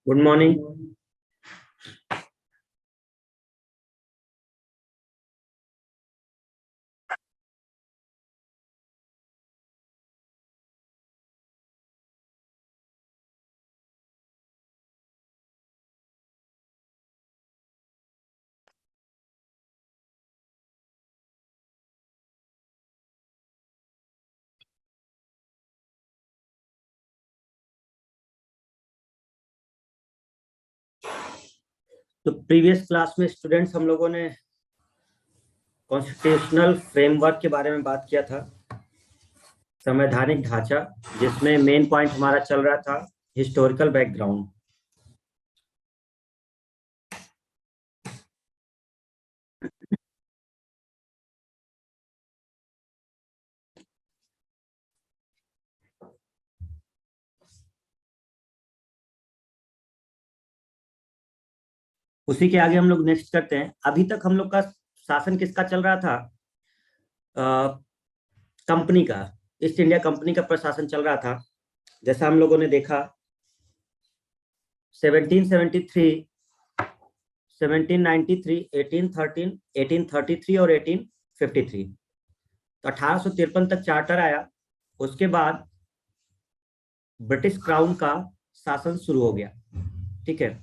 Good morning. तो previous class में students हम लोगों ने कॉन्स्टिट्यूशनल फ्रेमवर्क के बारे में बात किया था, संवैधानिक ढांचा, जिसमें मेन पॉइंट हमारा चल रहा था हिस्टोरिकल बैकग्राउंड। उसी के आगे हम लोग नेक्स्ट करते हैं। अभी तक हम लोग का शासन किसका चल रहा था? कंपनी का, ईस्ट इंडिया कंपनी का प्रशासन चल रहा था। जैसा हम लोगों ने देखा 1773, 1793, 1813, 1833 और 1853। तो 1853 तक चार्टर आया। उसके बाद ब्रिटिश क्राउन का शासन शुरू हो गया। ठीक है,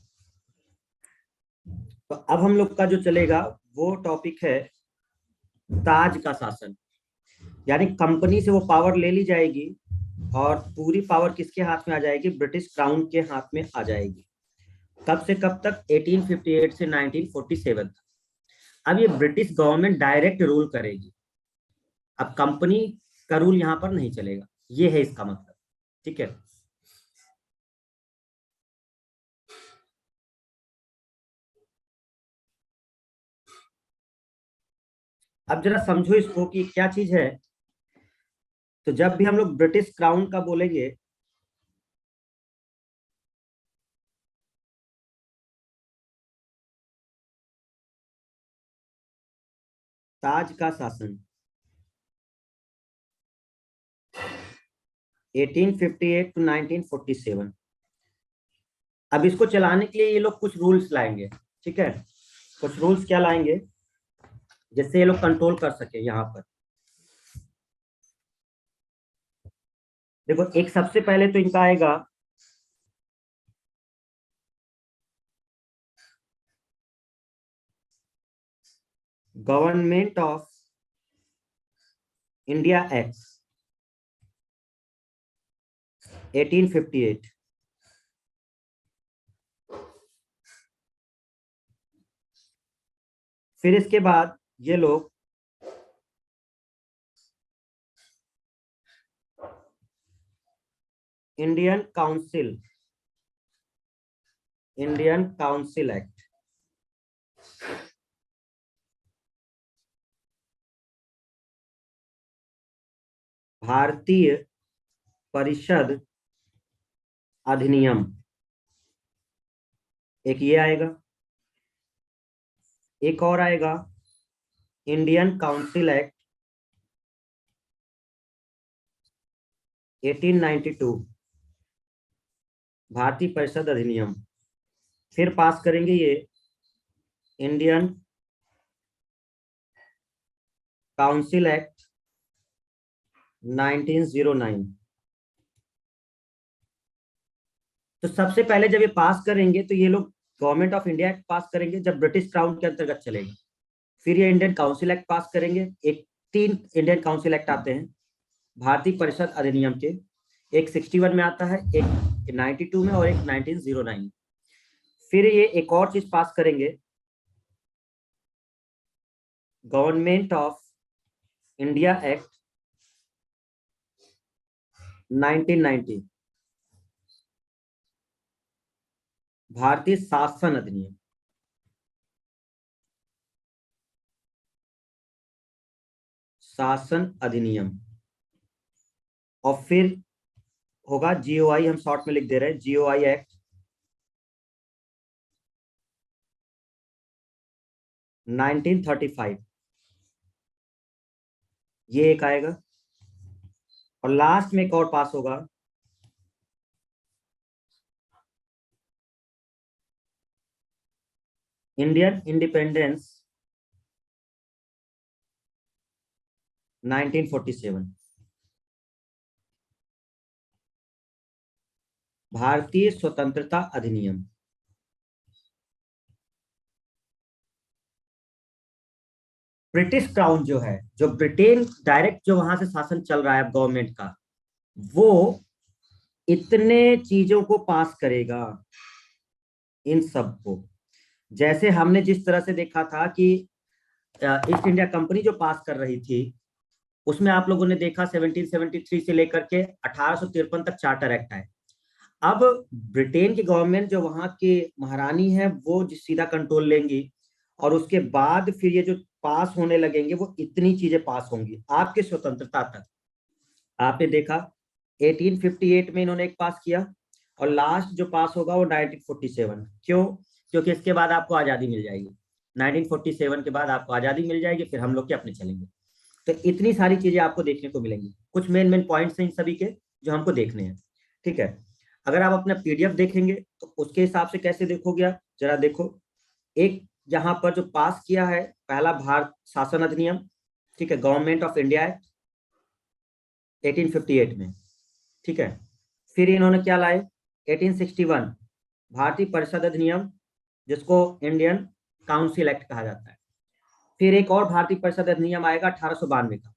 तो अब हम लोग का जो चलेगा वो टॉपिक है ताज का शासन। यानी कंपनी से वो पावर ले ली जाएगी और पूरी पावर किसके हाथ में आ जाएगी? ब्रिटिश क्राउन के हाथ में आ जाएगी। कब से कब तक? 1858 से 1947 तक। अब ये ब्रिटिश गवर्नमेंट डायरेक्ट रूल करेगी। अब कंपनी का रूल यहां पर नहीं चलेगा, ये है इसका मतलब। ठीक है, अब जरा समझो इसको कि क्या चीज है। तो जब भी हम लोग ब्रिटिश क्राउन का बोलेंगे, ताज का शासन 1858 टू 1947। अब इसको चलाने के लिए ये लोग कुछ रूल्स लाएंगे। ठीक है, कुछ रूल्स क्या लाएंगे जिससे ये लोग कंट्रोल कर सके यहाँ पर। देखो, एक सबसे पहले तो इनका आएगा गवर्नमेंट ऑफ इंडिया एक्ट 1858। फिर इसके बाद ये लोग इंडियन काउंसिल एक्ट, भारतीय परिषद अधिनियम, एक ये आएगा। एक और आएगा इंडियन काउंसिल एक्ट 1892, भारतीय परिषद अधिनियम। फिर पास करेंगे ये इंडियन काउंसिल एक्ट 1909। तो सबसे पहले जब ये पास करेंगे तो ये लोग गवर्नमेंट ऑफ इंडिया एक्ट पास करेंगे, जब ब्रिटिश क्राउन के अंतर्गत चलेगा। फिर ये इंडियन काउंसिल एक्ट पास करेंगे। एक 3 इंडियन काउंसिल एक्ट आते हैं भारतीय परिषद अधिनियम के। एक 61 में आता है, एक 92 में और एक 1909। फिर ये एक और चीज पास करेंगे, गवर्नमेंट ऑफ इंडिया एक्ट 1990, भारतीय शासन अधिनियम। शासन अधिनियम। और फिर होगा जीओआई, हम शॉर्ट में लिख दे रहे हैं, जीओआई एक्ट 1935। ये एक आएगा, और लास्ट में एक और पास होगा, इंडियन इंडिपेंडेंस 1947, भारतीय स्वतंत्रता अधिनियम। ब्रिटिश क्राउन जो है, जो ब्रिटेन डायरेक्ट जो वहां से शासन चल रहा है गवर्नमेंट का, वो इतने चीजों को पास करेगा, इन सब को। जैसे हमने जिस तरह से देखा था कि ईस्ट इंडिया कंपनी जो पास कर रही थी, उसमें आप लोगों ने देखा 1773 से लेकर के 1853 तक चार्टर एक्ट आए। अब ब्रिटेन की गवर्नमेंट जो वहां की महारानी है, वो सीधा कंट्रोल लेंगी, और उसके बाद फिर ये जो पास होने लगेंगे, वो इतनी चीजें पास होंगी आपके स्वतंत्रता तक। आपने देखा 1858 में इन्होंने एक पास किया, और लास्ट जो पास होगा वो 1947। क्यों? क्योंकि इसके बाद आपको आजादी मिल जाएगी, 1947 के बाद आपको आजादी मिल जाएगी, फिर हम लोग के अपने चलेंगे। तो इतनी सारी चीजें आपको देखने को मिलेंगी, कुछ मेन मेन पॉइंट्स हैं इन सभी के जो हमको देखने हैं। ठीक है, अगर आप अपना पीडीएफ देखेंगे तो उसके हिसाब से कैसे देखोगे आप, जरा देखो। एक यहाँ पर जो पास किया है, पहला भारत शासन अधिनियम, ठीक है, गवर्नमेंट ऑफ इंडिया एक्ट 1858 में। ठीक है, फिर इन्होंने क्या लाए, 1861 भारतीय परिषद अधिनियम, जिसको इंडियन काउंसिल एक्ट कहा जाता है। फिर एक और भारतीय परिषद अधिनियम आएगा 1892 का,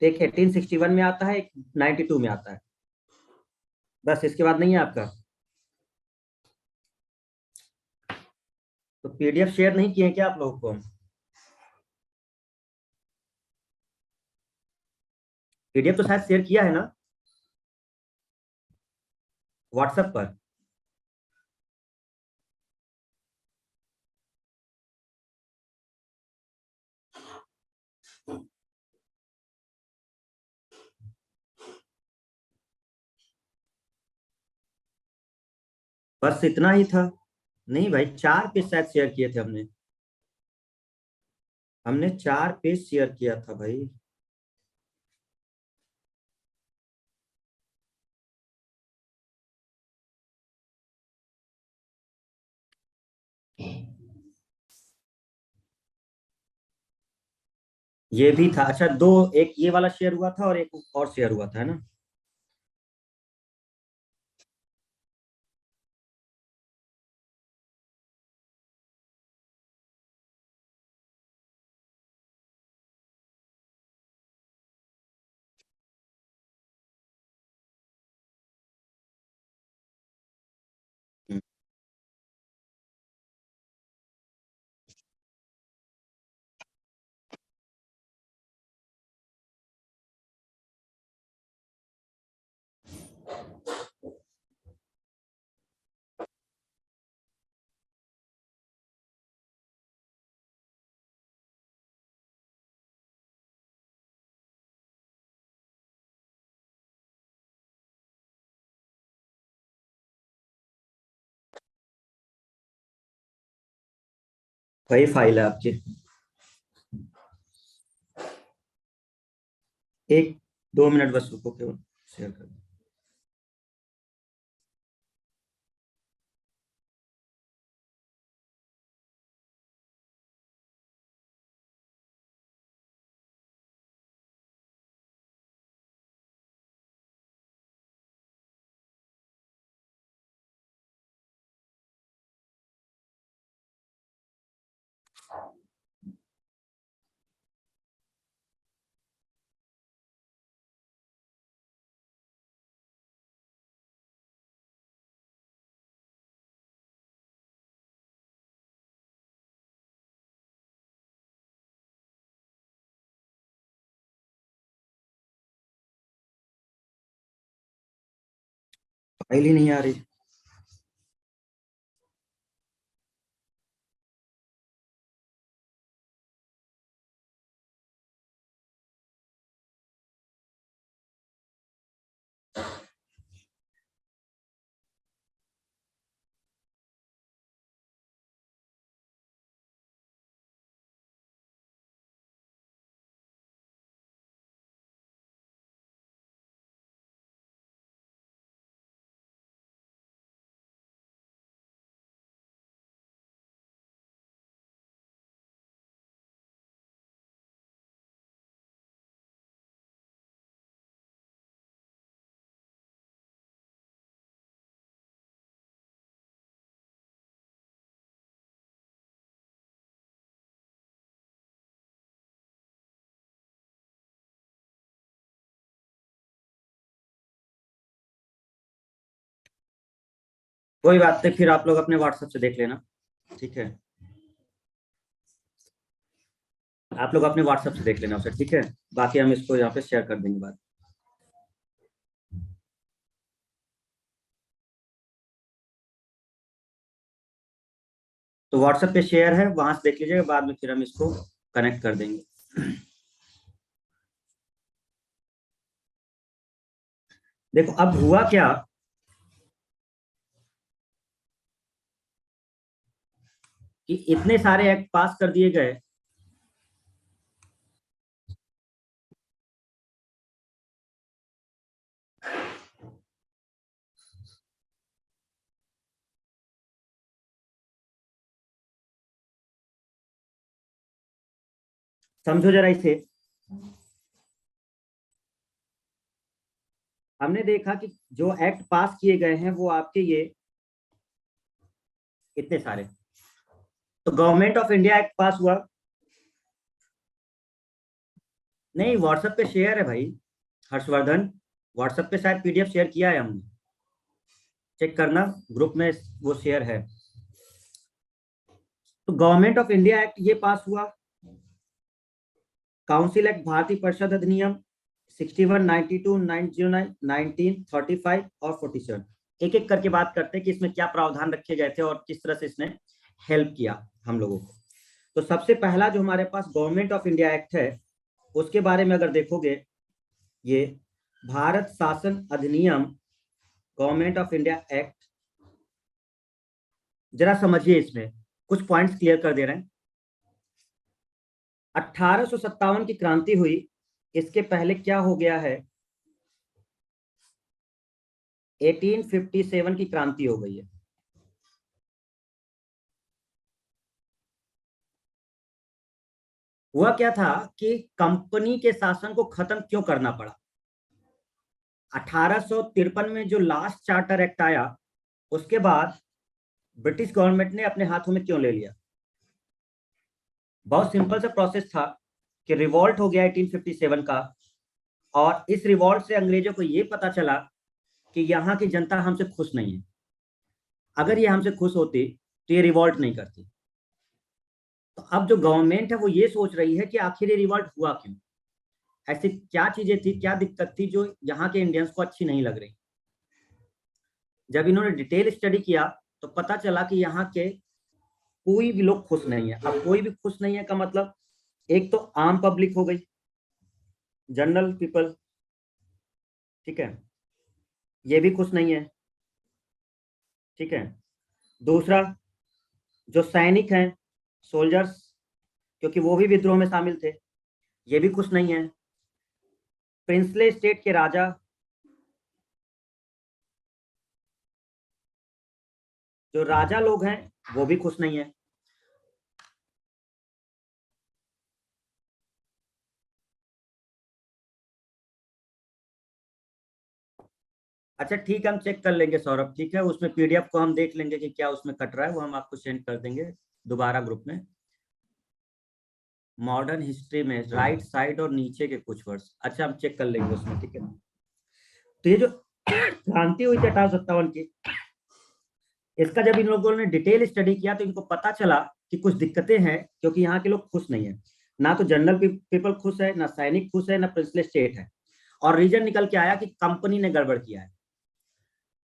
तो एक 1861 में आता है, एक 92 में आता है। बस, इसके बाद नहीं है आपका। तो पीडीएफ शेयर नहीं किए हैं क्या आप लोगों को? पीडीएफ तो शायद शेयर किया है ना, व्हाट्सएप पर। बस इतना ही था। नहीं भाई, 4 पेज शायद शेयर किए थे हमने। हमने 4 पेज शेयर किया था भाई। ये भी था, अच्छा दो, एक ये वाला शेयर हुआ था और एक और शेयर हुआ था, है ना। हम्म, वही फाइल है आपकी। एक 2 मिनट बस रुको, केवल शेयर कर। फाइल ही नहीं आ रही। कोई बात नहीं, फिर आप लोग अपने व्हाट्सएप से देख लेना, ठीक है। आप लोग अपने व्हाट्सएप से देख लेना उसे, ठीक है। बाकी हम इसको यहाँ पे शेयर कर देंगे बाद। तो व्हाट्सएप पे शेयर है, वहां से देख लीजिएगा, बाद में फिर हम इसको कनेक्ट कर देंगे। देखो अब हुआ क्या कि इतने सारे एक्ट पास कर दिए गए। समझो जरा इसे। हमने देखा कि जो एक्ट पास किए गए हैं वो आपके ये इतने सारे। तो गवर्नमेंट ऑफ इंडिया एक्ट पास हुआ। नहीं, व्हाट्सएप पे शेयर है भाई हर्षवर्धन, व्हाट्सएप पे शायद पीडीएफ शेयर किया है हमने, चेक करना ग्रुप में, वो शेयर है। तो गवर्नमेंट ऑफ इंडिया एक्ट ये पास हुआ, काउंसिल एक्ट भारतीय परिषद अधिनियम 61, 92, 909, 1935 और 47। एक एक करके बात करते हैं कि इसमें क्या प्रावधान रखे गए थे और किस तरह से इसने हेल्प किया हम लोगों को। तो सबसे पहला जो हमारे पास गवर्नमेंट ऑफ इंडिया एक्ट है, उसके बारे में अगर देखोगे, ये भारत शासन अधिनियम, गवर्नमेंट ऑफ इंडिया एक्ट, जरा समझिए, इसमें कुछ पॉइंट्स क्लियर कर दे रहे हैं। 1857 की क्रांति हुई, इसके पहले क्या हो गया है, 1857 की क्रांति हो गई है। हुआ क्या था कि कंपनी के शासन को खत्म क्यों करना पड़ा। 1853 में जो लास्ट चार्टर एक्ट आया, उसके बाद ब्रिटिश गवर्नमेंट ने अपने हाथों में क्यों ले लिया। बहुत सिंपल सा प्रोसेस था कि रिवॉल्ट हो गया 1857 का, और इस रिवॉल्ट से अंग्रेजों को यह पता चला कि यहाँ की जनता हमसे खुश नहीं है। अगर ये हमसे खुश होती तो ये रिवॉल्ट नहीं करती। तो अब जो गवर्नमेंट है वो ये सोच रही है कि आखिर ये रिवॉल्ट हुआ क्यों, ऐसी क्या चीजें थी, क्या दिक्कत थी जो यहाँ के इंडियंस को अच्छी नहीं लग रही। जब इन्होंने डिटेल स्टडी किया तो पता चला कि यहाँ के कोई भी लोग खुश नहीं है। अब कोई भी खुश नहीं है का मतलब, एक तो आम पब्लिक हो गई, जनरल पीपल, ठीक है, ये भी खुश नहीं है, ठीक है। दूसरा, जो सैनिक हैं, सोल्जर्स, क्योंकि वो भी विद्रोह में शामिल थे, ये भी खुश नहीं है। प्रिंसले स्टेट के राजा, जो राजा लोग हैं, वो भी खुश नहीं है। अच्छा ठीक है, हम चेक कर लेंगे सौरभ, ठीक है, उसमें पीडीएफ को हम देख लेंगे कि क्या उसमें कट रहा है, वो हम आपको सेंड कर देंगे दोबारा ग्रुप में। मॉडर्न हिस्ट्री में राइट साइड और नीचे के कुछ वर्ड्स, अच्छा हम चेक कर लेंगे उसमें, ठीक है। तो ये जो क्रांति हुई थी 1857 की, इसका जब इन लोगों ने डिटेल स्टडी किया तो इनको पता चला कि कुछ दिक्कतें हैं, क्योंकि यहाँ के लोग खुश नहीं है। ना तो जनरल पीपल खुश है, ना सैनिक खुश है, ना प्रिंसले स्टेट है। और रीजन निकल के आया कि कंपनी ने गड़बड़ किया है।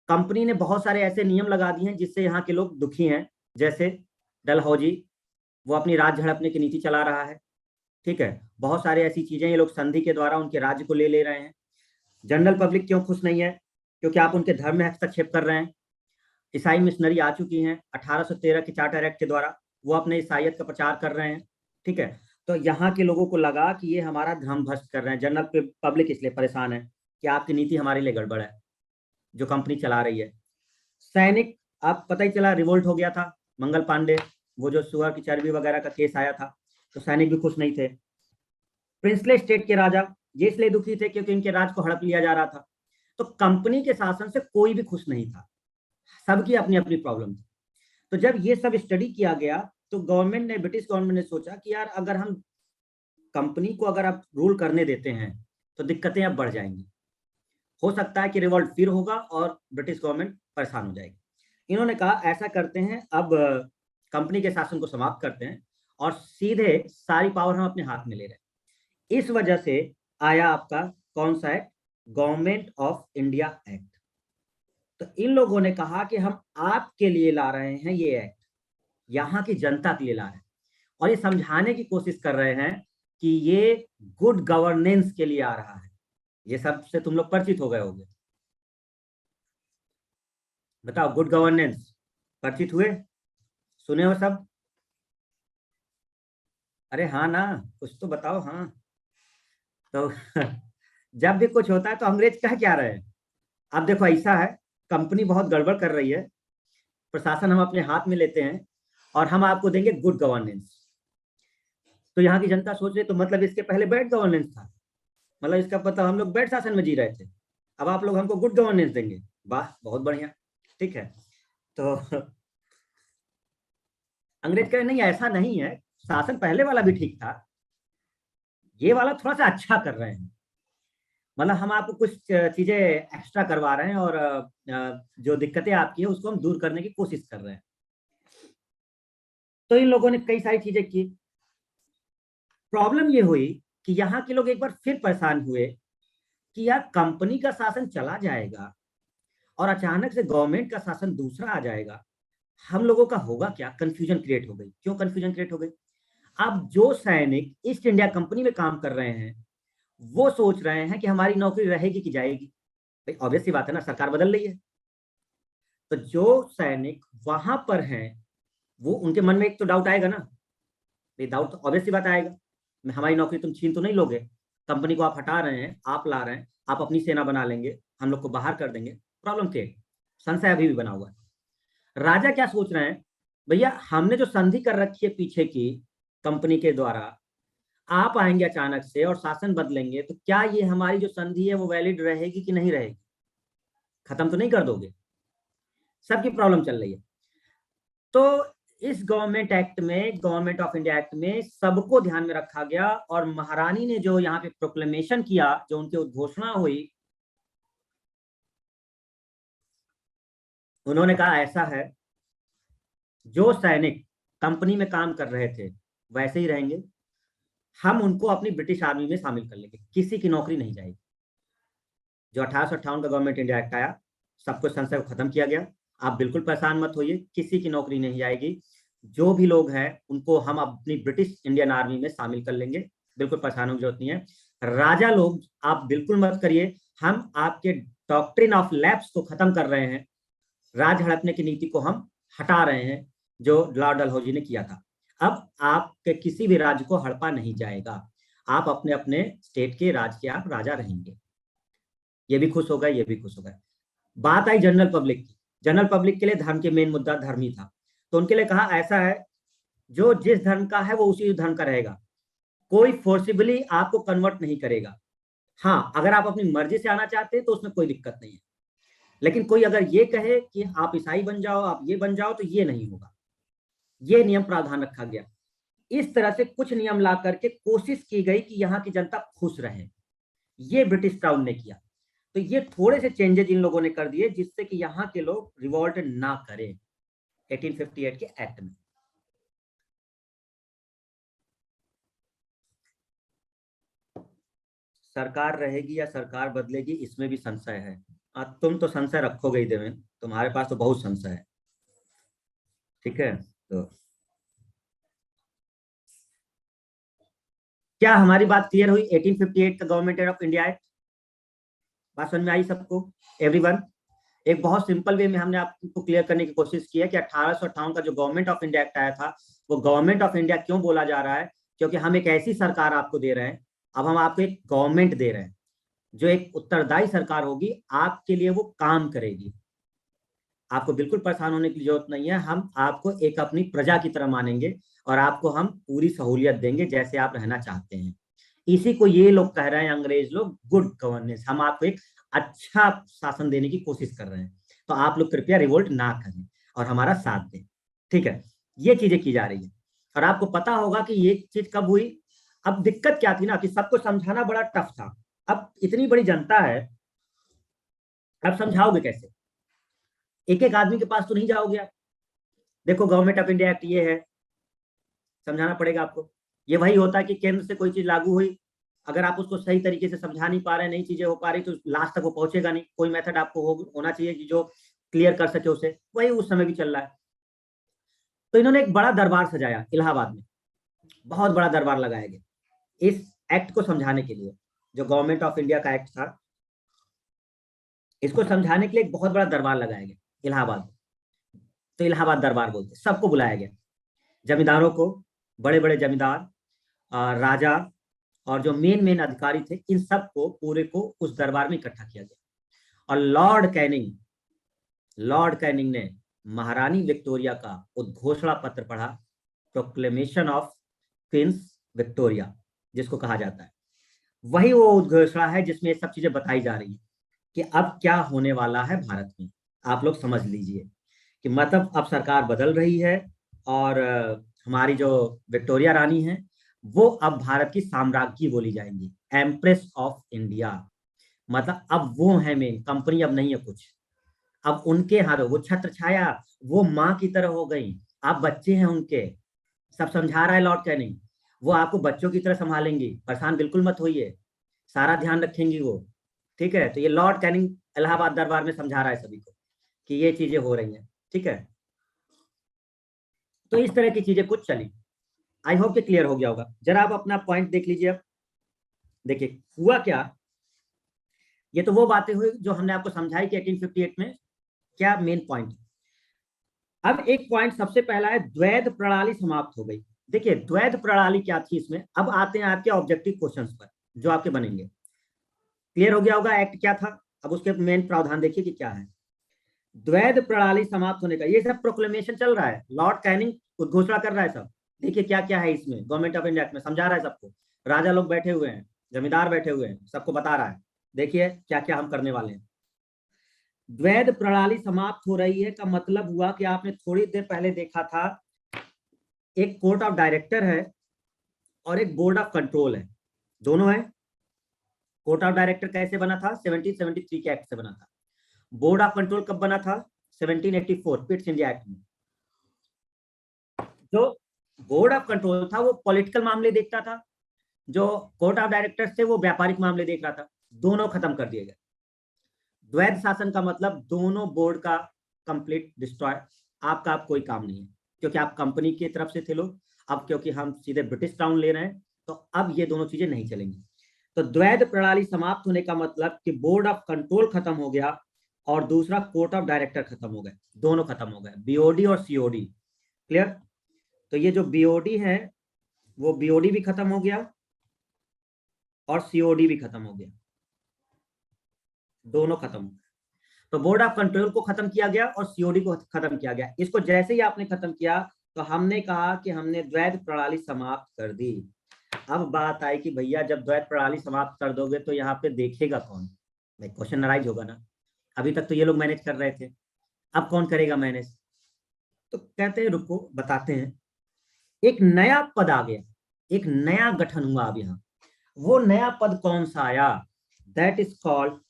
कंपनी ने बहुत सारे ऐसे नियम लगा दिए हैं जिससे यहाँ के लोग दुखी हैं। जैसे डलहौजी, वो अपनी राज झड़पने की नीति चला रहा है, ठीक है। बहुत सारे ऐसी चीजें ये लोग संधि के द्वारा उनके राज्य को ले ले रहे हैं। जनरल पब्लिक क्यों खुश नहीं है, क्योंकि आप उनके धर्म में हस्तक्षेप कर रहे हैं। ईसाई मिशनरी आ चुकी हैं 1813 के चार्टर एक्ट के द्वारा, वो अपने ईसाइयत का प्रचार कर रहे हैं, ठीक है। तो यहाँ के लोगों को लगा कि ये हमारा धर्म भ्रष्ट कर रहे हैं। जनरल पब्लिक इसलिए परेशान है कि आपकी नीति हमारे लिए गड़बड़ है, जो कंपनी चला रही है। सैनिक, आप पता ही चला रिवोल्ट हो गया था, मंगल पांडे, वो जो सुअर की चर्बी वगैरह का केस आया था, तो सैनिक भी खुश नहीं थे। प्रिंसले स्टेट के राजा, ये इसलिए दुखी थे क्योंकि इनके राज को हड़प लिया जा रहा था। तो कंपनी के शासन से कोई भी खुश नहीं था, सबकी अपनी अपनी प्रॉब्लम थी। तो जब ये सब स्टडी किया गया तो गवर्नमेंट ने, ब्रिटिश गवर्नमेंट ने सोचा कि यार अगर हम कंपनी को अगर आप रूल करने देते हैं तो दिक्कतें अब बढ़ जाएंगी, हो सकता है कि रिवॉल्ट फिर होगा और ब्रिटिश गवर्नमेंट परेशान हो जाएगी। इन्होंने कहा ऐसा करते हैं, अब कंपनी के शासन को समाप्त करते हैं और सीधे सारी पावर हम अपने हाथ में ले रहे हैं। इस वजह से आया आपका कौन सा act? Government of India act. तो इन लोगों ने कहा कि हम आपके लिए ला रहे हैं ये एक्ट, यहाँ की जनता के लिए ला रहे हैं, और ये समझाने की कोशिश कर रहे हैं कि ये गुड गवर्नेंस के लिए आ रहा है। ये सब से तुम लोग परिचित हो गए होंगे। बताओ, गुड गवर्नेंस परिचित हुए? सुने हो सब? अरे हाँ ना, कुछ तो बताओ। हाँ, तो जब भी कुछ होता है तो अंग्रेज कह क्या रहे हैं? अब देखो ऐसा है, कंपनी बहुत गड़बड़ कर रही है, प्रशासन हम अपने हाथ में लेते हैं और हम आपको देंगे गुड गवर्नेंस। तो यहाँ की जनता सोच रही तो मतलब इसके पहले बैड गवर्नेंस था, मतलब इसका मतलब हम लोग बैड शासन में जी रहे थे, अब आप लोग हमको गुड गवर्नेंस देंगे। वाह, बहुत बढ़िया, ठीक है। तो अंग्रेज कहे नहीं, ऐसा नहीं है, शासन पहले वाला भी ठीक था, ये वाला थोड़ा सा अच्छा कर रहे हैं, मतलब हम आपको कुछ चीजें एक्स्ट्रा करवा रहे हैं और जो दिक्कतें आपकी है उसको हम दूर करने की कोशिश कर रहे हैं। तो इन लोगों ने कई सारी चीजें की। प्रॉब्लम ये हुई कि यहाँ के लोग एक बार फिर परेशान हुए कि यार कंपनी का शासन चला जाएगा और अचानक से गवर्नमेंट का शासन दूसरा आ जाएगा, हम लोगों का होगा क्या? कंफ्यूजन क्रिएट हो गई। क्यों कंफ्यूजन क्रिएट हो गई? अब जो सैनिक ईस्ट इंडिया कंपनी में काम कर रहे हैं वो सोच रहे हैं कि हमारी नौकरी रहेगी कि जाएगी। भाई ऑब्वियस सी बात है ना, सरकार बदल रही है। तो जो सैनिक वहां पर हैं वो, उनके मन में एक तो डाउट आएगा ना, ये डाउट तो ऑब्वियस सी बात आएगा, हमारी नौकरी तुम छीन तो नहीं लोगे, कंपनी को आप हटा रहे हैं, आप ला रहे हैं, आप अपनी सेना बना लेंगे, हम लोग को बाहर कर देंगे, प्रॉब्लम क्रिएट। संशय अभी भी बना हुआ है। राजा क्या सोच रहे हैं? भैया हमने जो संधि कर रखी है पीछे की कंपनी के द्वारा, आप आएंगे अचानक से और शासन बदलेंगे तो क्या ये हमारी जो संधि है वो वैलिड रहेगी कि नहीं रहेगी? खत्म तो नहीं कर दोगे? सबकी प्रॉब्लम चल रही है। तो इस गवर्नमेंट एक्ट में, गवर्नमेंट ऑफ इंडिया एक्ट में सबको ध्यान में रखा गया और महारानी ने जो यहाँ पे प्रोक्लेमेशन किया, जो उनकी उद्घोषणा हुई, उन्होंने कहा ऐसा है, जो सैनिक कंपनी में काम कर रहे थे वैसे ही रहेंगे, हम उनको अपनी ब्रिटिश आर्मी में शामिल कर लेंगे, किसी की नौकरी नहीं जाएगी। जो 1858 का गवर्नमेंट इंडिया एक्ट आया, सबको संशय को खत्म किया गया। आप बिल्कुल परेशान मत होइए, किसी की नौकरी नहीं जाएगी, जो भी लोग हैं उनको हम अपनी ब्रिटिश इंडियन आर्मी में शामिल कर लेंगे, बिल्कुल परेशान होने की जरूरत नहीं है। राजा लोग आप बिल्कुल मत करिए, हम आपके डॉक्ट्रिन ऑफ लैप्स को खत्म कर रहे हैं, राज हड़पने की नीति को हम हटा रहे हैं जो लॉर्ड डलहौजी ने किया था। अब आपके किसी भी राज्य को हड़पा नहीं जाएगा, आप अपने अपने स्टेट के राज्य के आप राजा रहेंगे। ये भी खुश हो गए, ये भी खुश हो गए। बात आई जनरल पब्लिक की। जनरल पब्लिक के लिए धर्म के मेन मुद्दा धर्म ही था, तो उनके लिए कहा ऐसा है, जो जिस धर्म का है वो उसी धर्म का रहेगा, कोई फोर्सिबली आपको कन्वर्ट नहीं करेगा। हाँ, अगर आप अपनी मर्जी से आना चाहते हैं तो उसमें कोई दिक्कत नहीं है, लेकिन कोई अगर ये कहे कि आप ईसाई बन जाओ, आप ये बन जाओ, तो ये नहीं होगा। ये नियम प्रावधान रखा गया। इस तरह से कुछ नियम ला करके कोशिश की गई कि यहाँ की जनता खुश रहे। ये ब्रिटिश क्राउन ने किया। तो ये थोड़े से चेंजेस इन लोगों ने कर दिए जिससे कि यहाँ के लोग रिवॉल्ट ना करें 1858 के एक्ट में। सरकार रहेगी या सरकार बदलेगी, इसमें भी संशय है। तुम तो संशय रखोगे ही देवेंद्र, तुम्हारे पास तो बहुत संशय है, ठीक है। तो क्या हमारी बात क्लियर हुई? 1858 का गवर्नमेंट ऑफ इंडिया एक्ट, बात समझ में आई सबको? एवरीवन, एक बहुत सिंपल वे में हमने आपको क्लियर करने की कोशिश की है कि 1858 का जो गवर्नमेंट ऑफ इंडिया एक्ट आया था, वो गवर्नमेंट ऑफ इंडिया क्यों बोला जा रहा है? क्योंकि हम एक ऐसी सरकार आपको दे रहे हैं, अब हम आपको एक गवर्नमेंट दे रहे हैं जो एक उत्तरदायी सरकार होगी, आपके लिए वो काम करेगी। आपको बिल्कुल परेशान होने की जरूरत नहीं है, हम आपको एक अपनी प्रजा की तरह मानेंगे और आपको हम पूरी सहूलियत देंगे जैसे आप रहना चाहते हैं। इसी को ये लोग कह रहे हैं, अंग्रेज लोग, गुड गवर्नेंस। हम आपको एक अच्छा शासन देने की कोशिश कर रहे हैं, तो आप लोग कृपया रिवोल्ट ना करें और हमारा साथ दें, ठीक है। ये चीजें की जा रही है। और आपको पता होगा कि ये चीज कब हुई। अब दिक्कत क्या थी ना, कि सबको समझाना बड़ा टफ था। अब इतनी बड़ी जनता है, अब समझाओगे कैसे? एक एक आदमी के पास तो नहीं जाओगे आप। देखो गवर्नमेंट ऑफ इंडिया एक्ट ये है, समझाना पड़ेगा आपको। ये वही होता है कि केंद्र से कोई चीज लागू हुई, अगर आप उसको सही तरीके से समझा नहीं पा रहे, नई चीजें हो पा रही, तो लास्ट तक वो पहुंचेगा नहीं। कोई मेथड आपको होना चाहिए कि जो क्लियर कर सके उसे, वही उस समय भी चल रहा है। तो इन्होंने एक बड़ा दरबार सजाया इलाहाबाद में, बहुत बड़ा दरबार लगाया गया इस एक्ट को समझाने के लिए। जो गवर्नमेंट ऑफ इंडिया का एक्ट था, इसको समझाने के लिए एक बहुत बड़ा दरबार लगाया गया इलाहाबाद में। तो इलाहाबाद दरबार बोलते, सबको बुलाया गया, जमींदारों को, बड़े बड़े जमींदार, राजा, और जो मेन मेन अधिकारी थे, इन सबको पूरे को उस दरबार में इकट्ठा किया गया। और लॉर्ड कैनिंग ने महारानी विक्टोरिया का उद्घोषणा पत्र पढ़ा, प्रोक्लेमेशन ऑफ क्वींस विक्टोरिया जिसको कहा जाता है। वही वो उद्घोषणा है जिसमें ये सब चीजें बताई जा रही है कि अब क्या होने वाला है भारत में। आप लोग समझ लीजिए कि मतलब अब सरकार बदल रही है, और हमारी जो विक्टोरिया रानी है वो अब भारत की साम्राज्ञी बोली जाएंगी, एम्प्रेस ऑफ इंडिया। मतलब अब वो है मेन, कंपनी अब नहीं है कुछ, अब उनके हाथ, वो छत्र छाया, वो माँ की तरह हो गई, आप बच्चे हैं उनके। सब समझा रहा है लॉर्ड कैनिंग, वो आपको बच्चों की तरह संभालेंगी, परेशान बिल्कुल मत होइए, सारा ध्यान रखेंगी वो। ठीक है, तो ये लॉर्ड कैनिंग इलाहाबाद दरबार में समझा रहा है सभी को कि ये चीजें हो रही हैं। ठीक है, तो इस तरह की चीजें कुछ चली। आई होप कि क्लियर हो गया होगा। जरा आप अपना पॉइंट देख लीजिए। अब देखिए हुआ क्या, ये तो वो बातें हुई जो हमने आपको समझाई कि 1858 में क्या मेन पॉइंट। अब एक पॉइंट सबसे पहला है, द्वैध प्रणाली समाप्त हो गई। देखिए द्वैध प्रणाली क्या थी इसमें। अब आते हैं आपके ऑब्जेक्टिव क्वेश्चंस पर जो आपके बनेंगे। क्लियर हो गया होगा एक्ट क्या था। अब उसके मेन प्रावधान देखिए कि क्या है। द्वैध प्रणाली समाप्त होने का, ये सब प्रोक्लेमेशन चल रहा है, लॉर्ड कैनिंग उद्घोषणा कर रहा है सब। देखिए क्या क्या है इसमें, गवर्नमेंट ऑफ इंडिया एक्ट में समझा रहा है सबको, राजा लोग बैठे हुए हैं, जमींदार बैठे हुए हैं, सबको बता रहा है देखिए क्या क्या हम करने वाले हैं। द्वैध प्रणाली समाप्त हो रही है का मतलब हुआ कि आपने थोड़ी देर पहले देखा था, एक कोर्ट ऑफ डायरेक्टर है और एक बोर्ड ऑफ कंट्रोल है, दोनों है। कोर्ट ऑफ डायरेक्टर कैसे बना था, 1773 के एक्ट से बना था। बोर्ड ऑफ कंट्रोल कब बना था, 1784 पिट्स इंडिया एक्ट में। जो बोर्ड ऑफ कंट्रोल था वो पॉलिटिकल मामले देखता था, जो कोर्ट ऑफ डायरेक्टर्स थे वो व्यापारिक मामले देख रहा था। दोनों खत्म कर दिए गए। द्वैध शासन का मतलब दोनों बोर्ड का कंप्लीट डिस्ट्रॉय, आपका अब कोई काम नहीं है, क्योंकि आप कंपनी की तरफ से थे लोग। अब क्योंकि हम सीधे ब्रिटिश क्राउन ले रहे हैं, तो अब ये दोनों चीजें नहीं चलेंगी। तो द्वैध प्रणाली समाप्त होने का मतलब कि बोर्ड ऑफ कंट्रोल खत्म हो गया, और दूसरा कोर्ट ऑफ डायरेक्टर खत्म हो गए, दोनों खत्म हो गए, बीओडी और सीओडी। क्लियर। तो ये जो बीओडी है, वो बीओडी भी खत्म हो गया और सीओडी भी खत्म हो गया, दोनों खत्म हो गए। तो बोर्ड ऑफ कंट्रोल को खत्म किया गया और सीओडी को खत्म किया गया। इसको जैसे ही आपने खत्म किया, तो हमने कहा कि हमने द्वैध प्रणाली समाप्त कर दी। अब बात आई कि भैया जब द्वैध प्रणाली समाप्त कर दोगे तो यहाँ पे देखेगा कौन, भाई क्वेश्चन अराइज होगा ना। अभी तक तो ये लोग मैनेज कर रहे थे, अब कौन करेगा मैनेज। तो कहते हैं रुको बताते हैं। एक नया पद आ गया, एक नया गठन हुआ अब यहाँ। वो नया पद कौन सा आया, that is called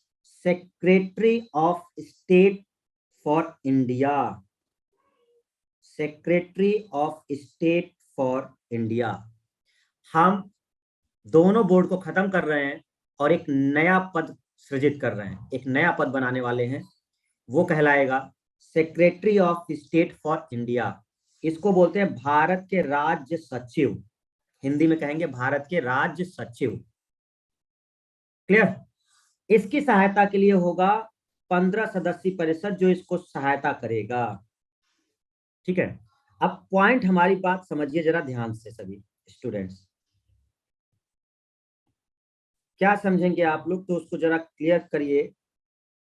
secretary of state for India. Secretary of state for India. हम दोनों बोर्ड को खत्म कर रहे हैं और एक नया पद सृजित कर रहे हैं, एक नया पद बनाने वाले हैं। वो कहलाएगा secretary of state for India. इसको बोलते हैं भारत के राज्य सचिव, हिंदी में कहेंगे भारत के राज्य सचिव। क्लियर। इसकी सहायता के लिए होगा 15 सदस्यीय परिषद जो इसको सहायता करेगा। ठीक है, अब पॉइंट हमारी बात समझिए जरा ध्यान से सभी स्टूडेंट्स। क्या समझेंगे आप लोग, तो उसको जरा क्लियर करिए।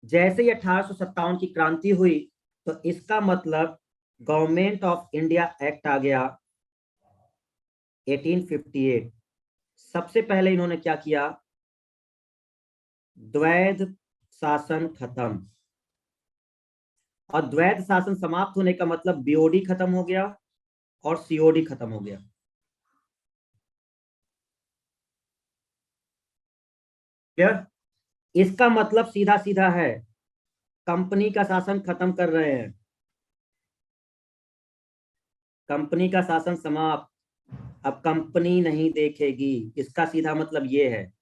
जैसे ही 1857 की क्रांति हुई, तो इसका मतलब गवर्नमेंट ऑफ इंडिया एक्ट आ गया 1858। सबसे पहले इन्होंने क्या किया, द्वैध शासन खत्म। और द्वैध शासन समाप्त होने का मतलब बीओडी खत्म हो गया और सीओडी खत्म हो गया। क्लियर। इसका मतलब सीधा सीधा है, कंपनी का शासन खत्म कर रहे हैं, कंपनी का शासन समाप्त, अब कंपनी नहीं देखेगी। इसका सीधा मतलब ये है,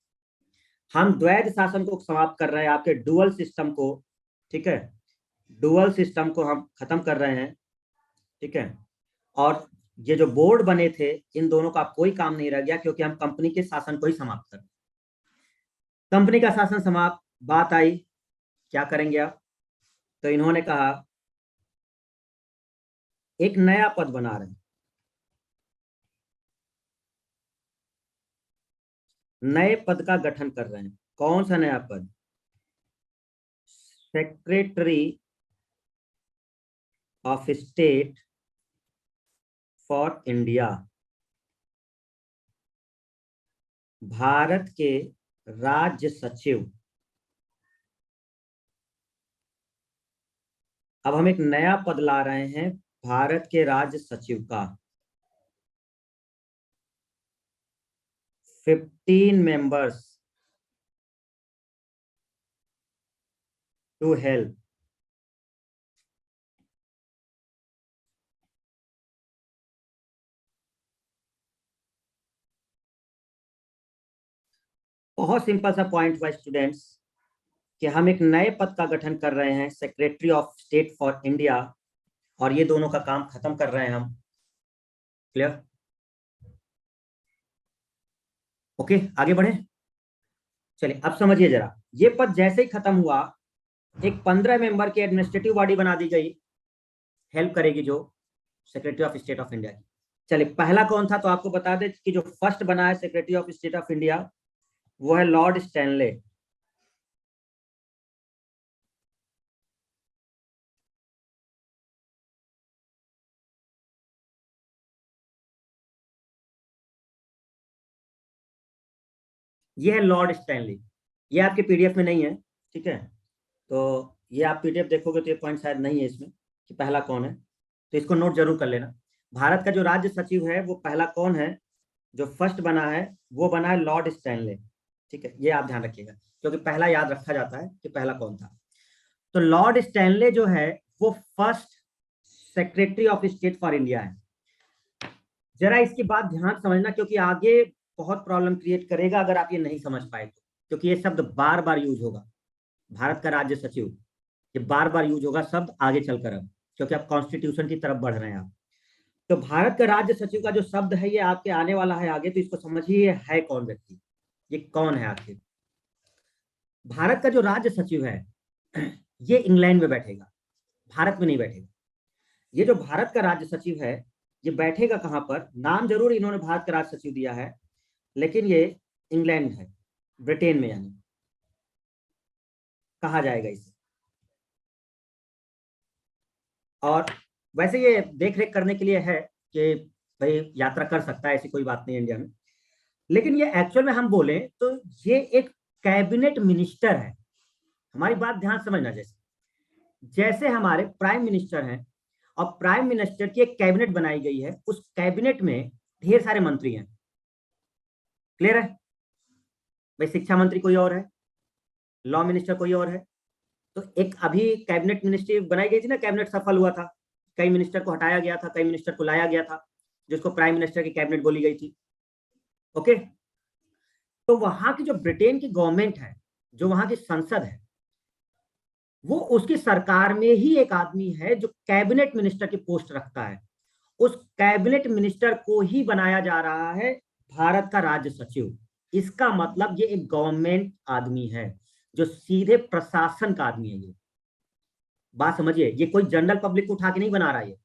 हम द्वैध शासन को समाप्त कर रहे हैं, आपके डुअल सिस्टम को, ठीक है, डुअल सिस्टम को हम खत्म कर रहे हैं, ठीक है। और ये जो बोर्ड बने थे, इन दोनों का कोई काम नहीं रह गया, क्योंकि हम कंपनी के शासन को ही समाप्त कर, कंपनी का शासन समाप्त, बात आई क्या करेंगे आप? तो इन्होंने कहा एक नया पद बना रहे हैं, नए पद का गठन कर रहे हैं। कौन सा नया पद? Secretary of state for India, Bharat के राज्य सचिव। अब हम एक नया पद ला रहे हैं, भारत के राज्य सचिव का। 15 members to help। बहुत सिंपल सा पॉइंट हुआ स्टूडेंट्स, कि हम एक नए पद का गठन कर रहे हैं, secretary of state for India, और ये दोनों का काम खत्म कर रहे हैं हम। क्लियर? ओके, आगे बढ़े। चलिए अब समझिए जरा, ये पद जैसे ही खत्म हुआ, एक 15 मेंबर की एडमिनिस्ट्रेटिव बॉडी बना दी गई, हेल्प करेगी जो secretary of state of India की। चलिए पहला कौन था, तो आपको बता दें कि जो फर्स्ट बना है secretary of state of India, वो है लॉर्ड स्टैनले। ये है लॉर्ड स्टैनली, ये आपके पीडीएफ में नहीं है, ठीक है। तो ये आप पीडीएफ देखोगे तो ये पॉइंट शायद नहीं है इसमें कि पहला कौन है, तो इसको नोट जरूर कर लेना। भारत का जो राज्य सचिव है वो पहला कौन है, जो फर्स्ट बना है वो बना है लॉर्ड स्टैनले, ठीक है, ये आप ध्यान रखिएगा, क्योंकि पहला याद रखा जाता है कि पहला कौन था। तो लॉर्ड स्टैनले जो है वो first secretary of state for India है। जरा इसकी बात ध्यान समझना, क्योंकि आगे बहुत प्रॉब्लम क्रिएट करेगा अगर आप ये नहीं समझ पाए तो, क्योंकि ये शब्द बार बार यूज होगा, भारत का राज्य सचिव, ये बार बार यूज होगा शब्द आगे चलकर, अब क्योंकि आप कॉन्स्टिट्यूशन की तरफ बढ़ रहे हैं आप। तो भारत का राज्य सचिव का जो शब्द है ये आपके आने वाला है आगे, तो इसको समझिए है कौन व्यक्ति, ये कौन है आखिर। भारत का जो राज्य सचिव है ये इंग्लैंड में बैठेगा, भारत में नहीं बैठेगा। ये जो भारत का राज्य सचिव है ये बैठेगा कहां पर, नाम जरूर इन्होंने भारत का राज्य सचिव दिया है, लेकिन ये इंग्लैंड है, ब्रिटेन में, यानी कहा जाएगा इसे। और वैसे ये देख रेख करने के लिए है कि भाई यात्रा कर सकता है, ऐसी कोई बात नहीं है इंडिया में, लेकिन ये एक्चुअल में हम बोले तो ये एक कैबिनेट मिनिस्टर है। हमारी बात ध्यान समझना, जैसे जैसे हमारे प्राइम मिनिस्टर हैं, और प्राइम मिनिस्टर की एक कैबिनेट बनाई गई है, उस कैबिनेट में ढेर सारे मंत्री हैं। क्लियर है? भाई शिक्षा मंत्री कोई और है, लॉ मिनिस्टर कोई और है। तो एक अभी कैबिनेट मिनिस्ट्री बनाई गई थी ना, कैबिनेट सफल हुआ था, कई मिनिस्टर को हटाया गया था, कई मिनिस्टर को लाया गया था, जिसको प्राइम मिनिस्टर की कैबिनेट बोली गई थी। ओके, तो वहां की जो ब्रिटेन की गवर्नमेंट है, जो वहां की संसद है, वो उसकी सरकार में ही एक आदमी है जो कैबिनेट मिनिस्टर की पोस्ट रखता है। उस कैबिनेट मिनिस्टर को ही बनाया जा रहा है भारत का राज्य सचिव। इसका मतलब ये एक गवर्नमेंट आदमी है, जो सीधे प्रशासन का आदमी है। ये बात समझिए, ये कोई जनरल पब्लिक को उठा के नहीं बना रहा है,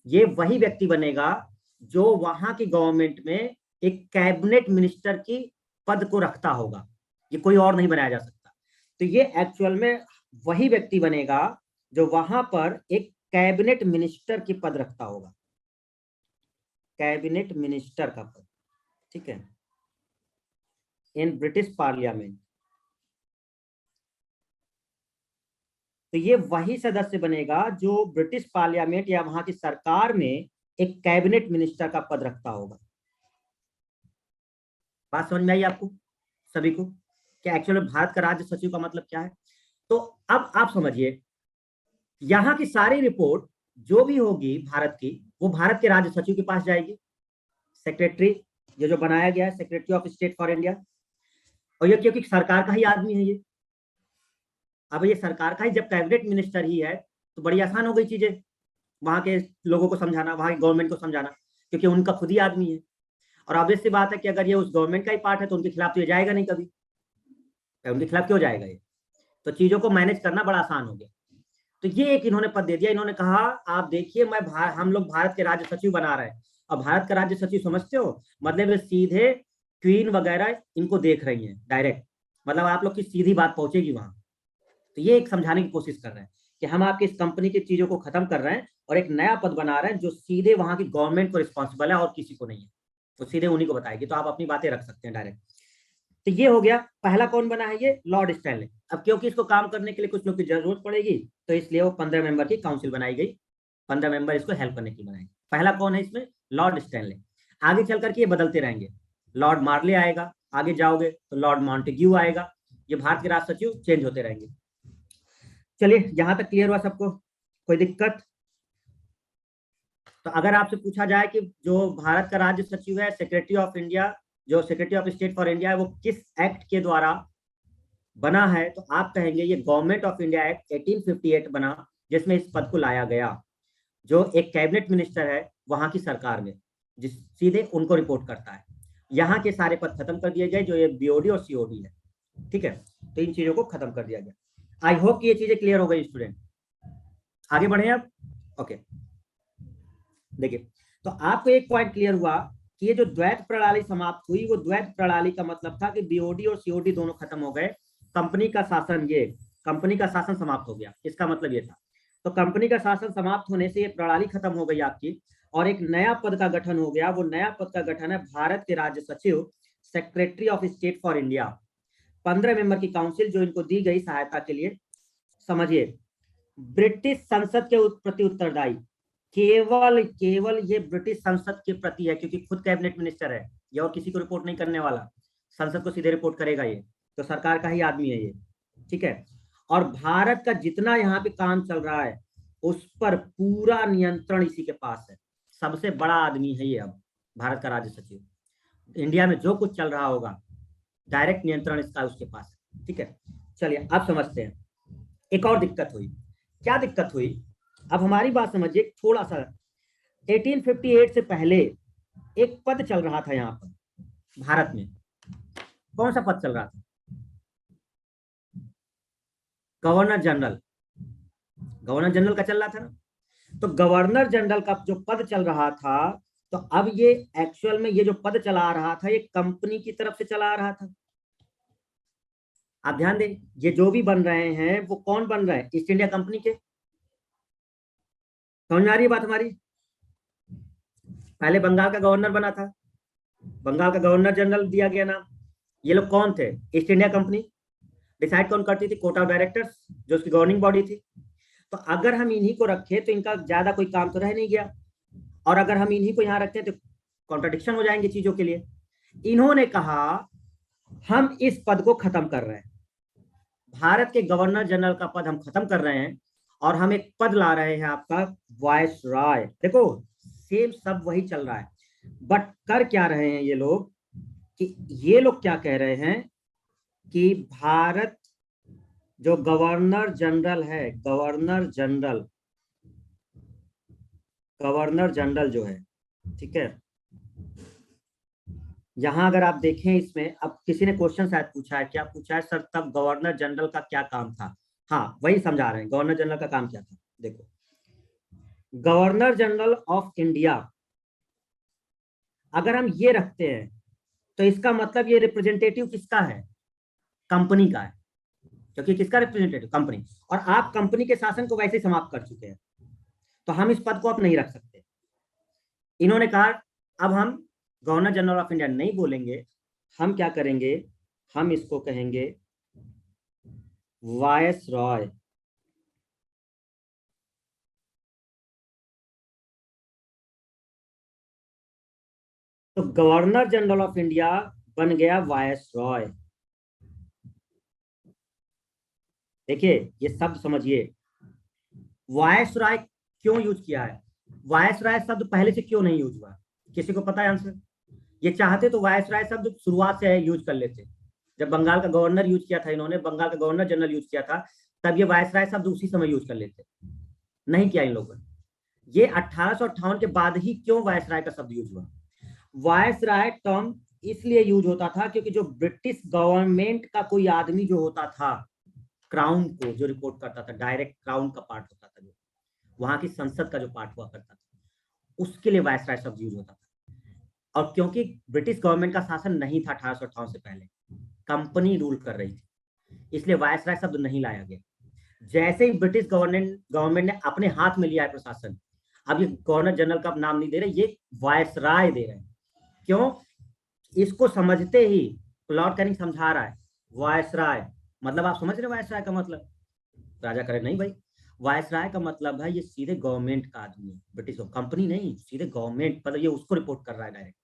ये वही व्यक्ति बनेगा जो वहां की गवर्नमेंट में एक कैबिनेट मिनिस्टर की पद को रखता होगा, ये कोई और नहीं बनाया जा सकता। तो ये एक्चुअल में वही व्यक्ति बनेगा जो वहां पर एक कैबिनेट मिनिस्टर की पद रखता होगा, कैबिनेट मिनिस्टर का पद, ठीक है, इन ब्रिटिश पार्लियामेंट। तो ये वही सदस्य बनेगा जो ब्रिटिश पार्लियामेंट या वहां की सरकार में एक कैबिनेट मिनिस्टर का पद रखता होगा। बात समझ में आई आपको सभी को कि एक्चुअली भारत का राज्य सचिव का मतलब क्या है? तो अब आप समझिए, यहाँ की सारी रिपोर्ट जो भी होगी भारत की, वो भारत के राज्य सचिव के पास जाएगी, सेक्रेटरी, ये जो बनाया गया है secretary of state for India. और ये क्योंकि सरकार का ही आदमी है ये, अब ये सरकार का ही जब कैबिनेट मिनिस्टर ही है तो बड़ी आसान हो गई चीजें वहां के लोगों को समझाना, वहां की गवर्नमेंट को समझाना, क्योंकि उनका खुद ही आदमी है। और ऑब्वियस सी बात है कि अगर ये उस गवर्नमेंट का ही पार्ट है तो उनके खिलाफ तो ये जाएगा नहीं कभी, उनके खिलाफ क्यों जाएगा ये। तो चीजों को मैनेज करना बड़ा आसान हो गया। तो ये एक इन्होंने पद दे दिया, इन्होंने कहा आप देखिए हम लोग भारत के राज्य सचिव बना रहे हैं। अब भारत का राज्य सचिव समझते हो, मतलब ये सीधे क्वीन वगैरह इनको देख रही हैं डायरेक्ट, मतलब आप लोग की सीधी बात पहुंचेगी वहां। तो ये एक समझाने की कोशिश कर रहे हैं कि हम आपकी इस कंपनी की चीजों को खत्म कर रहे हैं और एक नया पद बना रहे हैं जो सीधे वहां की गवर्नमेंट को रिस्पॉन्सिबल है और किसी को नहीं है, तो सीधे उन्हीं को बताएगी, तो आप अपनी बातें रख सकते हैं डायरेक्ट। तो ये हो गया, पहला कौन बना है ये, लॉर्ड स्टैनले। अब क्योंकि इसको काम करने के लिए कुछ लोग की जरूरत पड़ेगी तो इसलिए वो 15 मेंबर की काउंसिल बनाई गई, 15 मेंबर इसको हेल्प करने के लिए बनाए। पहला कौन है इसमें, लॉर्ड स्टैनले। आगे चल करके ये बदलते रहेंगे, लॉर्ड मार्ले आएगा, आगे जाओगे तो लॉर्ड मॉन्टेग्यू आएगा, ये भारत के राष्ट्र सचिव चेंज होते रहेंगे। चलिए यहां तक क्लियर हुआ सबको, कोई दिक्कत। तो अगर आपसे पूछा जाए कि जो भारत का राज्य सचिव है सेक्रेटरी ऑफ इंडिया, जो secretary of state for India है, वो किस एक्ट के द्वारा बना है, तो आप कहेंगे ये गवर्नमेंट ऑफ इंडिया एक्ट 1858 बना, जिसमें इस पद को लाया गया, जो एक कैबिनेट मिनिस्टर है वहां की सरकार में, जिस सीधे उनको रिपोर्ट करता है। यहाँ के सारे पद खत्म कर दिए गए, जो ये बीओडी और सीओडी है, ठीक है। तो इन चीजों को खत्म कर दिया गया। आई होप कि ये चीजें क्लियर हो गई स्टूडेंट, आगे बढ़े अब। ओके, देखिए, तो आपको एक पॉइंट क्लियर हुआ कि ये जो द्वैत प्रणाली समाप्त हुई, वो द्वैत प्रणाली का मतलब था कि बीओडी और सीओडी दोनों खत्म हो गए, कंपनी का शासन, ये कंपनी का शासन समाप्त हो गया, इसका मतलब ये था। तो कंपनी का शासन समाप्त होने से ये प्रणाली खत्म हो गई आपकी, और एक नया पद का गठन हो गया। वो नया पद का गठन है भारत के राज्य सचिव, secretary of state for India. 15 member की काउंसिल जो इनको दी गई सहायता के लिए, समझिए, ब्रिटिश संसद के प्रति उत्तरदायी, केवल केवल ये ब्रिटिश संसद के प्रति है, क्योंकि खुद कैबिनेट मिनिस्टर है ये, और किसी को रिपोर्ट नहीं करने वाला, संसद को सीधे रिपोर्ट करेगा ये, तो सरकार का ही आदमी है ये, ठीक है। और भारत का जितना यहाँ पे काम चल रहा है उस पर पूरा नियंत्रण इसी के पास है, सबसे बड़ा आदमी है ये अब भारत का राज्य सचिव। इंडिया में जो कुछ चल रहा होगा डायरेक्ट नियंत्रण इसका उसके पास है, ठीक है। चलिए अब समझते हैं, एक और दिक्कत हुई। क्या दिक्कत हुई, अब हमारी बात समझिए थोड़ा सा। 1858 से पहले एक पद चल रहा था यहाँ पर भारत में, कौन सा पद चल रहा था, गवर्नर जनरल, गवर्नर जनरल का चल रहा था ना। तो गवर्नर जनरल का जो पद चल रहा था, तो अब ये एक्चुअल में ये जो पद चला रहा था ये कंपनी की तरफ से चला रहा था। आप ध्यान दें, ये जो भी बन रहे हैं वो कौन बन रहे हैं, ईस्ट इंडिया कंपनी के। समझ में आ रही है बात हमारी। पहले बंगाल का गवर्नर बना था, बंगाल का गवर्नर जनरल दिया गया नाम। ये लोग कौन थे, ईस्ट इंडिया कंपनी। डिसाइड कौन करती थी, कोर्ट ऑफ डायरेक्टर्स, जो उसकी गवर्निंग बॉडी थी। तो अगर हम इन्हीं को रखे तो इनका ज्यादा कोई काम तो रह नहीं गया, और अगर हम इन्हीं को यहाँ रखते हैं तो कॉन्ट्रडिक्शन हो जाएंगे चीजों के लिए। इन्होंने कहा हम इस पद को खत्म कर रहे हैं, भारत के गवर्नर जनरल का पद हम खत्म कर रहे हैं, और हम एक पद ला रहे हैं आपका वायस रॉय। देखो सेम सब वही चल रहा है, बट कर क्या रहे हैं ये लोग, कि ये लोग क्या कह रहे हैं कि भारत जो गवर्नर जनरल है, गवर्नर जनरल जो है, ठीक है। यहां अगर आप देखें इसमें, अब किसी ने क्वेश्चन शायद पूछा है, क्या पूछा है सर, तब गवर्नर जनरल का क्या काम था। हाँ वही समझा रहे हैं, गवर्नर जनरल का काम क्या था। देखो, गवर्नर जनरल ऑफ इंडिया अगर हम ये रखते हैं तो इसका मतलब ये रिप्रेजेंटेटिव किसका है, कंपनी का है, क्योंकि किसका रिप्रेजेंटेटिव, कंपनी। और आप कंपनी के शासन को वैसे ही समाप्त कर चुके हैं, तो हम इस पद को अब नहीं रख सकते। इन्होंने कहा अब हम गवर्नर जनरल ऑफ इंडिया नहीं बोलेंगे, हम क्या करेंगे, हम इसको कहेंगे वायस रॉय। तो गवर्नर जनरल ऑफ इंडिया बन गया वायस रॉय। देखिए ये शब्द समझिए, वायसराय क्यों यूज किया है? वायसराय शब्द पहले से क्यों नहीं यूज हुआ? किसी को पता है आंसर? ये चाहते तो वायसराय शब्द शुरुआत से यूज कर लेते। जब बंगाल का गवर्नर यूज किया था, इन्होंने बंगाल का गवर्नर जनरल यूज किया था, तब ये वायसराय शब्द उसी समय यूज कर लेते। नहीं किया इन लोगों ने। ये 1858 के बाद ही क्यों वायसराय का शब्द यूज हुआ? वायसराय टर्म इसलिए यूज होता था क्योंकि जो ब्रिटिश गवर्नमेंट का कोई आदमी जो होता था, क्राउन को जो रिपोर्ट करता था, डायरेक्ट क्राउन का पार्ट होता था, जो वहां की संसद का जो पार्ट हुआ करता था, उसके लिए वायसराय शब्द यूज होता था। और क्योंकि ब्रिटिश गवर्नमेंट का शासन नहीं था 1858 से पहले, कंपनी रूल कर रही थी, इसलिए वायसराय शब्द नहीं लाया गया। जैसे ही ब्रिटिश गवर्नमेंट ने अपने हाथ में लिया है प्रशासन, अब ये गवर्नर जनरल का नाम नहीं दे रहे, ये वायसराय दे रहे हैं। क्यों? इसको समझते ही लॉर्ड कैनिंग समझा रहा है वायसराय मतलब, आप समझ रहे वायसराय का मतलब? राजा करे नहीं भाई, वायसराय का मतलब है ये सीधे गवर्नमेंट का आदमी है, ब्रिटिश कंपनी नहीं, सीधे गवर्नमेंट, मतलब ये उसको रिपोर्ट कर रहा है डायरेक्ट।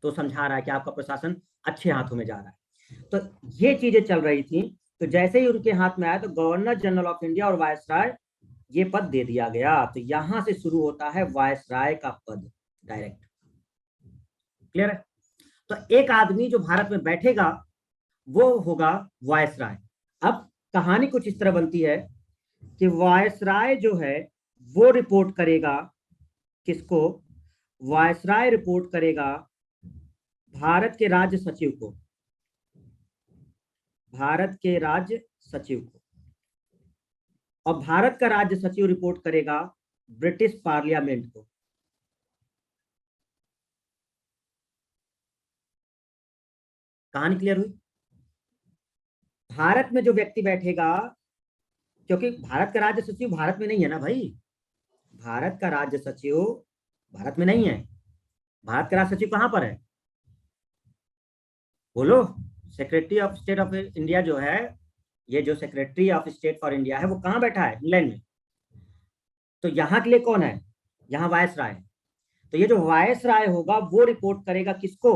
तो समझा रहा है कि आपका प्रशासन अच्छे हाथों में जा रहा है। तो ये चीजें चल रही थी। तो जैसे ही उनके हाथ में आया तो गवर्नर जनरल ऑफ इंडिया और वायसराय ये पद दे दिया गया। तो यहां से शुरू होता है वायसराय का पद डायरेक्ट। क्लियर है? तो एक आदमी जो भारत में बैठेगा वो होगा वायसराय। अब कहानी कुछ इस तरह बनती है कि वायसराय जो है वो रिपोर्ट करेगा किसको? वायसराय रिपोर्ट करेगा भारत के राज्य सचिव को, भारत के राज्य सचिव को। और भारत का राज्य सचिव रिपोर्ट करेगा ब्रिटिश पार्लियामेंट को। कहानी क्लियर हुई? भारत में जो व्यक्ति बैठेगा, क्योंकि भारत का राज्य सचिव भारत में नहीं है ना भाई, भारत का राज्य सचिव भारत में नहीं है। भारत का राज्य सचिव कहां पर है? बोलो। Secretary of state of India जो है, ये जो secretary of state for India है, वो कहां बैठा है? इंग्लैंड में। तो यहाँ के लिए कौन है? यहाँ वायसराय। तो ये जो वायसराय होगा वो रिपोर्ट करेगा किसको?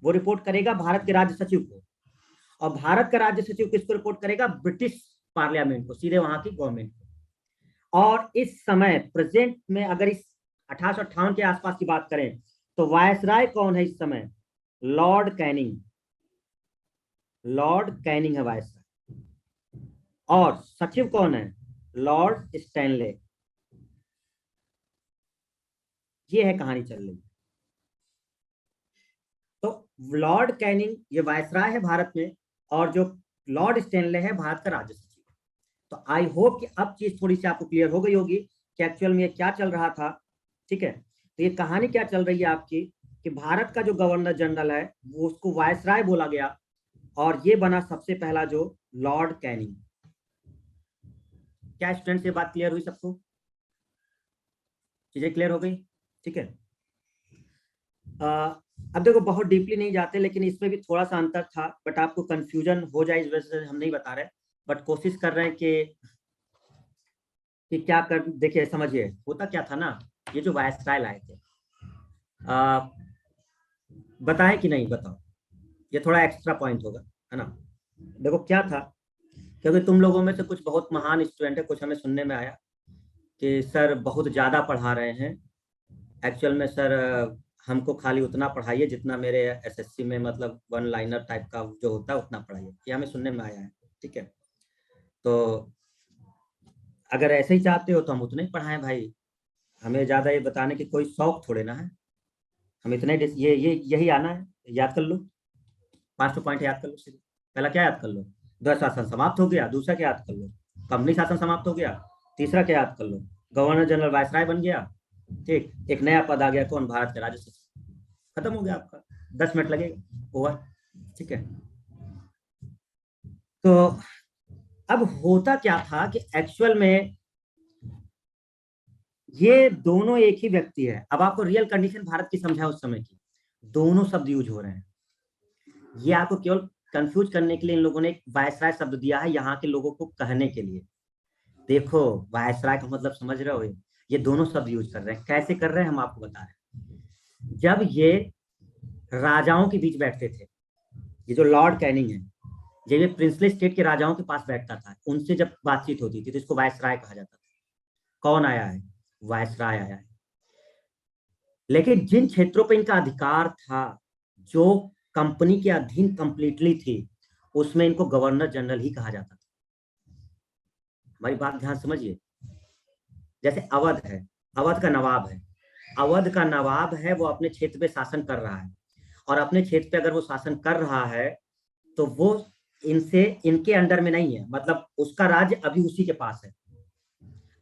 वो रिपोर्ट करेगा भारत के राज्य सचिव को। और भारत का राज्य सचिव किसको रिपोर्ट करेगा? ब्रिटिश पार्लियामेंट को, सीधे वहां की गवर्नमेंट को। और इस समय प्रेजेंट में अगर इस 1858 के आसपास की बात करें तो वायसराय कौन है इस समय? Lord Canning. लॉर्ड कैनिंग है वायसराय। और सचिव कौन है? Lord Stanley. ये है कहानी चल रही। तो लॉर्ड कैनिंग ये वायसराय है भारत में, और जो लॉर्ड स्टैनले है भारत का राज्य सचिव। तो आई होप कि अब चीज थोड़ी सी आपको क्लियर हो गई होगी कि एक्चुअल में ये क्या चल रहा था। ठीक है? तो ये कहानी क्या चल रही है आपकी कि भारत का जो गवर्नर जनरल है वो उसको वायसराय बोला गया, और ये बना सबसे पहला जो लॉर्ड कैनिंग। क्या स्टूडेंट्स ये बात क्लियर हुई सबको? चीजें क्लियर हो गई? ठीक है। अब देखो बहुत डीपली नहीं जाते, लेकिन इसमें भी थोड़ा सा अंतर था, बट आपको कंफ्यूजन हो जाए इस वजह से हम नहीं बता रहे, बट कोशिश कर रहे हैं कि क्या कर। देखिए समझिए होता क्या था ना, ये जो वायसराय लाए थे, बताएं कि नहीं बताओ, ये थोड़ा एक्स्ट्रा पॉइंट होगा, है ना? देखो क्या था, क्योंकि तुम लोगों में से कुछ बहुत महान स्टूडेंट है, कुछ हमें सुनने में आया कि सर बहुत ज़्यादा पढ़ा रहे हैं। एक्चुअल में सर हमको खाली उतना पढ़ाइए जितना मेरे एसएससी में मतलब वन लाइनर टाइप का जो होता है उतना पढ़ाइए, ये हमें सुनने में आया है। ठीक है? तो अगर ऐसे ही चाहते हो तो हम उतने ही पढ़ाएं भाई, हमें ज़्यादा ये बताने की कोई शौक थोड़े ना है। हम इतने ये यही आना है, याद कर लो। 5 पॉइंट याद कर लो सीधे। पहला क्या याद कर लो? द्वैध शासन समाप्त हो गया। दूसरा क्या याद कर लो? कंपनी शासन समाप्त हो गया। तीसरा क्या याद कर लो? गवर्नर जनरल वायसराय बन गया। ठीक, एक नया पद आ गया, कौन? भारत के राज्य सचिव। खत्म हो गया आपका, 10 मिनट लगेगा, ओवर। ठीक है? तो अब होता क्या था कि एक्चुअल में ये दोनों एक ही व्यक्ति है। अब आपको रियल कंडीशन भारत की समझा उस समय की, दोनों शब्द यूज हो रहे हैं। ये आपको केवल कंफ्यूज करने के लिए इन लोगों ने एक वायसराय शब्द दिया है यहाँ के लोगों को कहने के लिए। देखो वायसराय का मतलब समझ रहे हो, ये दोनों शब्द यूज कर रहे हैं। कैसे कर रहे हैं हम आपको बता रहे हैं। जब ये राजाओं के बीच बैठते थे, ये जो लॉर्ड कैनिंग है, जब ये प्रिंसली स्टेट के राजाओं के पास बैठता था, उनसे जब बातचीत होती थी तो इसको वायसराय कहा जाता था। कौन आया है? वायसराय आया है। लेकिन जिन क्षेत्रों पर इनका अधिकार था, जो कंपनी के अधीन कंप्लीटली थी, उसमें इनको गवर्नर जनरल ही कहा जाता था। हमारी बात ध्यान समझिए। जैसे अवध है, अवध का नवाब है, अवध का नवाब है, वो अपने क्षेत्र पे शासन कर रहा है, और अपने क्षेत्र पे अगर वो शासन कर रहा है तो वो इनसे इनके अंडर में नहीं है, मतलब उसका राज्य अभी उसी के पास है।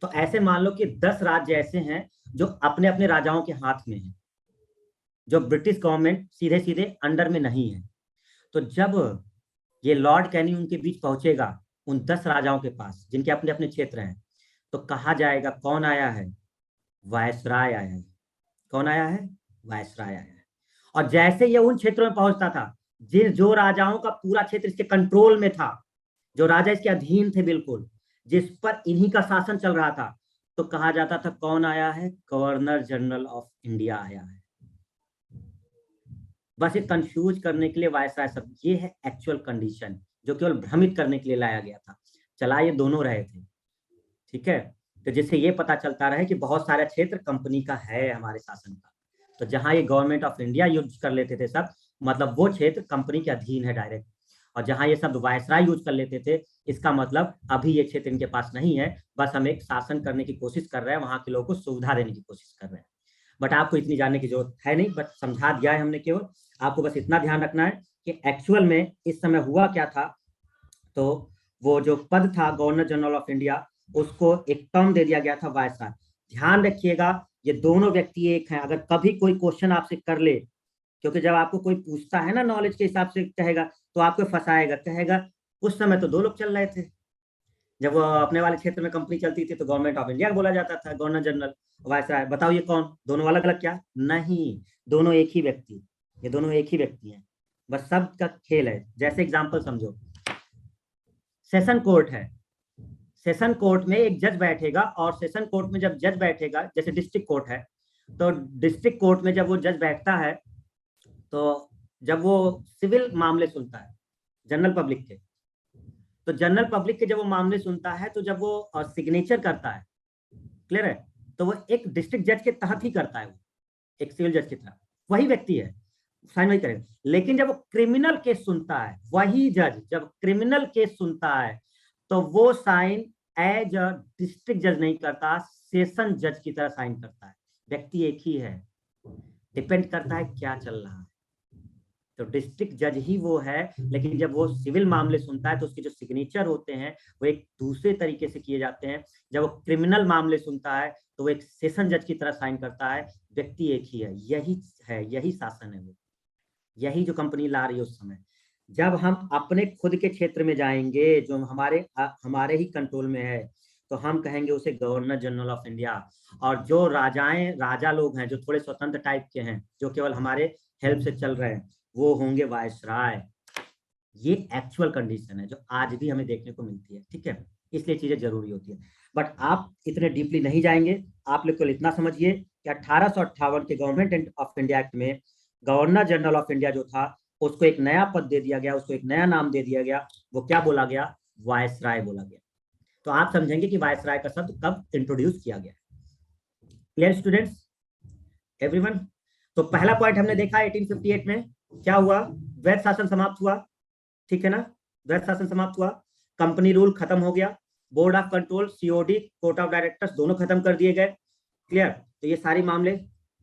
तो ऐसे मान लो कि 10 राज्य ऐसे हैं जो अपने अपने राजाओं के हाथ में हैं, जो ब्रिटिश गवर्नमेंट सीधे सीधे अंडर में नहीं है। तो जब ये लॉर्ड कैनिंग उनके बीच पहुंचेगा, उन 10 राजाओं के पास जिनके अपने अपने क्षेत्र हैं, तो कहा जाएगा कौन आया है? वायसराय आया है। कौन आया है? वायसराय आया है। और जैसे ये उन क्षेत्रों में पहुंचता था जिन जो राजाओं का पूरा क्षेत्र इसके कंट्रोल में था, जो राजा इसके अधीन थे बिल्कुल, जिस पर इन्हीं का शासन चल रहा था, तो कहा जाता था कौन आया है? गवर्नर जनरल ऑफ इंडिया आया है। बस ये कंफ्यूज करने के लिए वायसराय शब्द, ये है एक्चुअल कंडीशन, जो केवल भ्रमित करने के लिए लाया गया था। चला ये दोनों रहे थे, ठीक है। तो जिससे ये पता चलता रहे कि बहुत सारा क्षेत्र कंपनी का है हमारे शासन का। तो जहां ये गवर्नमेंट ऑफ इंडिया यूज कर लेते थे सब, मतलब वो क्षेत्र कंपनी के अधीन है डायरेक्ट। और जहां ये शब्द वायसराय यूज कर लेते थे, इसका मतलब अभी ये क्षेत्र इनके पास नहीं है, बस हम एक शासन करने की कोशिश कर रहे हैं, वहां के लोगों को सुविधा देने की कोशिश कर रहे हैं। बट आपको इतनी जानने की जरूरत है नहीं, बट समझा दिया है हमने केवल। आपको बस इतना ध्यान रखना है कि एक्चुअल में इस समय हुआ क्या था। तो वो जो पद था गवर्नर जनरल ऑफ इंडिया, उसको एक टर्म दे दिया गया था वायसराय। ध्यान रखिएगा, ये दोनों व्यक्ति एक हैं। अगर कभी कोई क्वेश्चन आपसे कर ले, क्योंकि जब आपको कोई पूछता है ना नॉलेज के हिसाब से कहेगा, तो आपको फंसाएगा, कहेगा उस समय तो 2 लोग चल रहे थे। जब वो अपने वाले क्षेत्र में कंपनी चलती थी तो गवर्नमेंट ऑफ इंडिया बोला जाता था, गवर्नर जनरल, वायसराय। बताओ ये कौन? दोनों अलग अलग क्या? नहीं, दोनों एक ही व्यक्ति। ये दोनों एक ही व्यक्ति हैं, बस शब्द का खेल है। जैसे एग्जांपल समझो, सेशन कोर्ट है, सेशन कोर्ट में एक जज बैठेगा, और सेशन कोर्ट में जब जज बैठेगा, जैसे डिस्ट्रिक्ट कोर्ट है, तो डिस्ट्रिक्ट कोर्ट में जब वो जज बैठता है, तो जब वो सिविल मामले सुनता है जनरल पब्लिक के, तो जनरल पब्लिक के जब वो मामले सुनता है, तो जब वो सिग्नेचर करता है, क्लियर है, तो वो एक डिस्ट्रिक्ट जज के तहत ही करता है, वो एक सिविल जज की तरह वही व्यक्ति है, साइन वही करेगा। लेकिन जब वो क्रिमिनल केस सुनता है, वही जज जब क्रिमिनल केस सुनता है, तो वो साइन एज अ डिस्ट्रिक्ट जज नहीं करता, सेशन जज की तरह साइन करता है। व्यक्ति एक ही है, डिपेंड करता है क्या चल रहा है। तो डिस्ट्रिक्ट जज ही वो है, लेकिन जब वो सिविल मामले सुनता है तो उसके जो सिग्नेचर होते हैं वो एक दूसरे तरीके से किए जाते हैं। जब वो क्रिमिनल मामले सुनता है तो वो एक सेशन जज की तरह साइन करता है। व्यक्ति एक ही है, यही शासन है, वो यही जो कंपनी ला रही है उस समय। जब हम अपने खुद के क्षेत्र में जाएंगे, जो हमारे ही कंट्रोल में है, तो हम कहेंगे उसे गवर्नर जनरल ऑफ इंडिया। और जो राजा लोग हैं, जो थोड़े स्वतंत्र टाइप के हैं, जो केवल हमारे हेल्प से चल रहे हैं, वो होंगे वायसराय। ये एक्चुअल कंडीशन है जो आज भी हमें देखने को मिलती है, ठीक है। इसलिए चीजें जरूरी होती है, बट आप इतने डीपली नहीं जाएंगे। आप लोग को इतना समझिए कि 1858 के गवर्नमेंट ऑफ इंडिया एक्ट में गवर्नर जनरल ऑफ इंडिया जो था, उसको एक नया पद दे दिया गया, उसको एक नया नाम दे दिया गया। वो क्या बोला गया? वायसराय बोला गया। तो आप समझेंगे कि वायसराय का शब्द कब इंट्रोड्यूस किया गया। Clear students, everyone? तो पहला पॉइंट हमने देखा 1858 में क्या हुआ? वैध शासन समाप्त हुआ, ठीक है ना। वैध शासन समाप्त हुआ, कंपनी रूल खत्म हो गया, board of control, COD, court of directors दोनों खत्म कर दिए गए। क्लियर? तो ये सारी मामले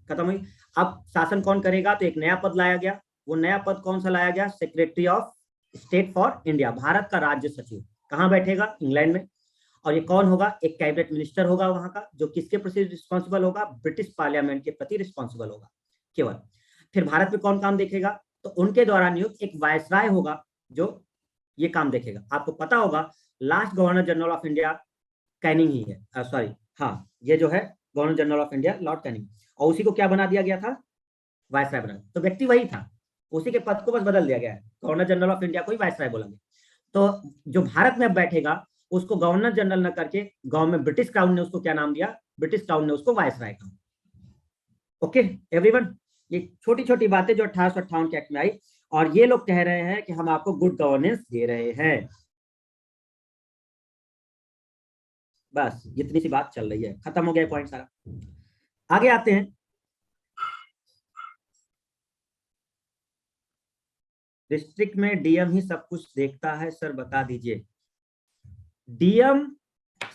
खत्म हुई। अब शासन कौन करेगा? तो एक नया पद लाया गया। वो नया पद कौन सा लाया गया? Secretary of state for India, Bharat का राज्य सचिव। कहाँ बैठेगा? इंग्लैंड में। और ये कौन होगा? एक कैबिनेट मिनिस्टर होगा वहां का, जो किसके प्रति रिस्पॉन्सिबल होगा? ब्रिटिश पार्लियामेंट के प्रति रिस्पॉन्सिबल होगा केवल। फिर भारत में कौन काम देखेगा? तो उनके द्वारा नियुक्त एक वायसराय होगा जो ये काम देखेगा। आपको पता होगा last governor general of India Canning ही है, सॉरी, हाँ, ये जो है governor general of India lord Canning, और उसी को क्या बना दिया गया था? वायसराय बना। तो व्यक्ति वही था, उसी के पद को बस बदल दिया गया है, गवर्नर जनरल ऑफ इंडिया को ही वायसराय बोला गया। तो जो भारत में अब बैठेगा उसको गवर्नर जनरल न करके गवर्नमेंट ब्रिटिश क्राउन ने उसको क्या नाम दिया? ब्रिटिश क्राउन ने उसको वायसराय कहा। ओके एवरीवन, ये छोटी छोटी बातें जो 1858 के एक्ट में आई, और ये लोग कह रहे हैं कि हम आपको गुड गवर्नेंस दे रहे हैं। बस इतनी सी बात चल रही है, खत्म हो गया पॉइंट सारा। आगे आते हैं। डिस्ट्रिक्ट में डीएम ही सब कुछ देखता है, सर बता दीजिए। डीएम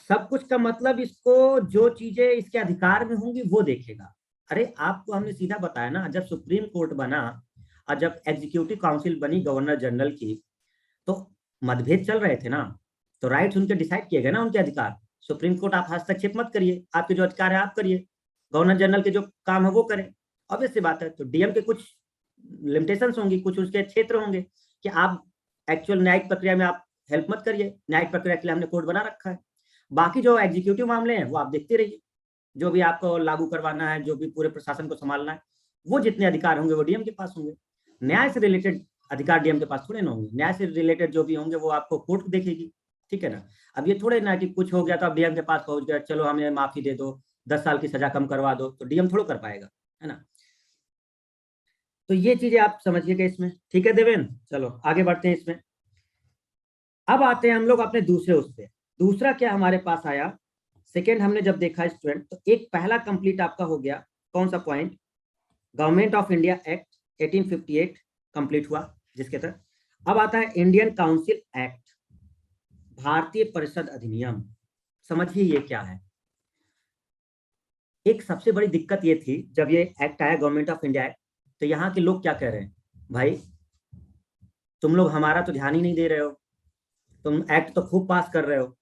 सब कुछ का मतलब इसको जो चीजें इसके अधिकार में होंगी वो देखेगा। अरे आपको हमने सीधा बताया ना, जब सुप्रीम कोर्ट बना और जब एग्जीक्यूटिव काउंसिल बनी गवर्नर जनरल की, तो मतभेद चल रहे थे ना, तो राइट्स उनके डिसाइड किए गए ना, उनके अधिकार। सुप्रीम कोर्ट आप हस्तक्षेप मत करिए, आपके जो अधिकार है आप करिए, गवर्नर जनरल के जो काम है वो करें। ऑब्वियस सी बात है। तो डीएम के कुछ लिमिटेशंस होंगी, कुछ उसके क्षेत्र होंगे कि आप एक्चुअल न्यायिक प्रक्रिया में आप हेल्प मत करिए, न्यायिक प्रक्रिया के लिए हमने कोर्ट बना रखा है। बाकी जो एग्जीक्यूटिव मामले हैं वो आप देखते रहिए, जो भी आपको लागू करवाना है, जो भी पूरे प्रशासन को संभालना है, वो जितने अधिकार होंगे वो डीएम के पास होंगे। न्याय से रिलेटेड अधिकार डीएम के पास थोड़े ना होंगे, न्याय से रिलेटेड जो भी होंगे वो आपको कोर्ट देखेगी, ठीक है ना। अब ये थोड़े ना कि कुछ हो गया तो अब डीएम के पास पहुंच गया, चलो हमें माफी दे दो, 10 साल की सजा कम करवा दो, तो डीएम थोड़ा कर पाएगा, है ना। तो ये चीजें आप समझिएगा इसमें, ठीक है देवेंद्र। चलो आगे बढ़ते हैं इसमें। अब आते हैं हम लोग अपने दूसरे उस पे। दूसरा क्या हमारे पास आया, सेकेंड हमने जब देखा स्टूडेंट, तो एक पहला कंप्लीट आपका हो गया, कौन सा point, government of India act 1858 complete हुआ, जिसके तहत अब आता है इंडियन काउंसिल एक्ट, भारतीय परिषद अधिनियम। समझिए ये क्या है। एक सबसे बड़ी दिक्कत ये थी जब ये एक्ट आया, गवर्नमेंट ऑफ इंडिया एक्ट, तो यहाँ के लोग क्या कह रहे हैं, भाई तुम लोग हमारा तो ध्यान ही नहीं दे रहे हो, तुम एक्ट तो खूब पास कर रहे हो,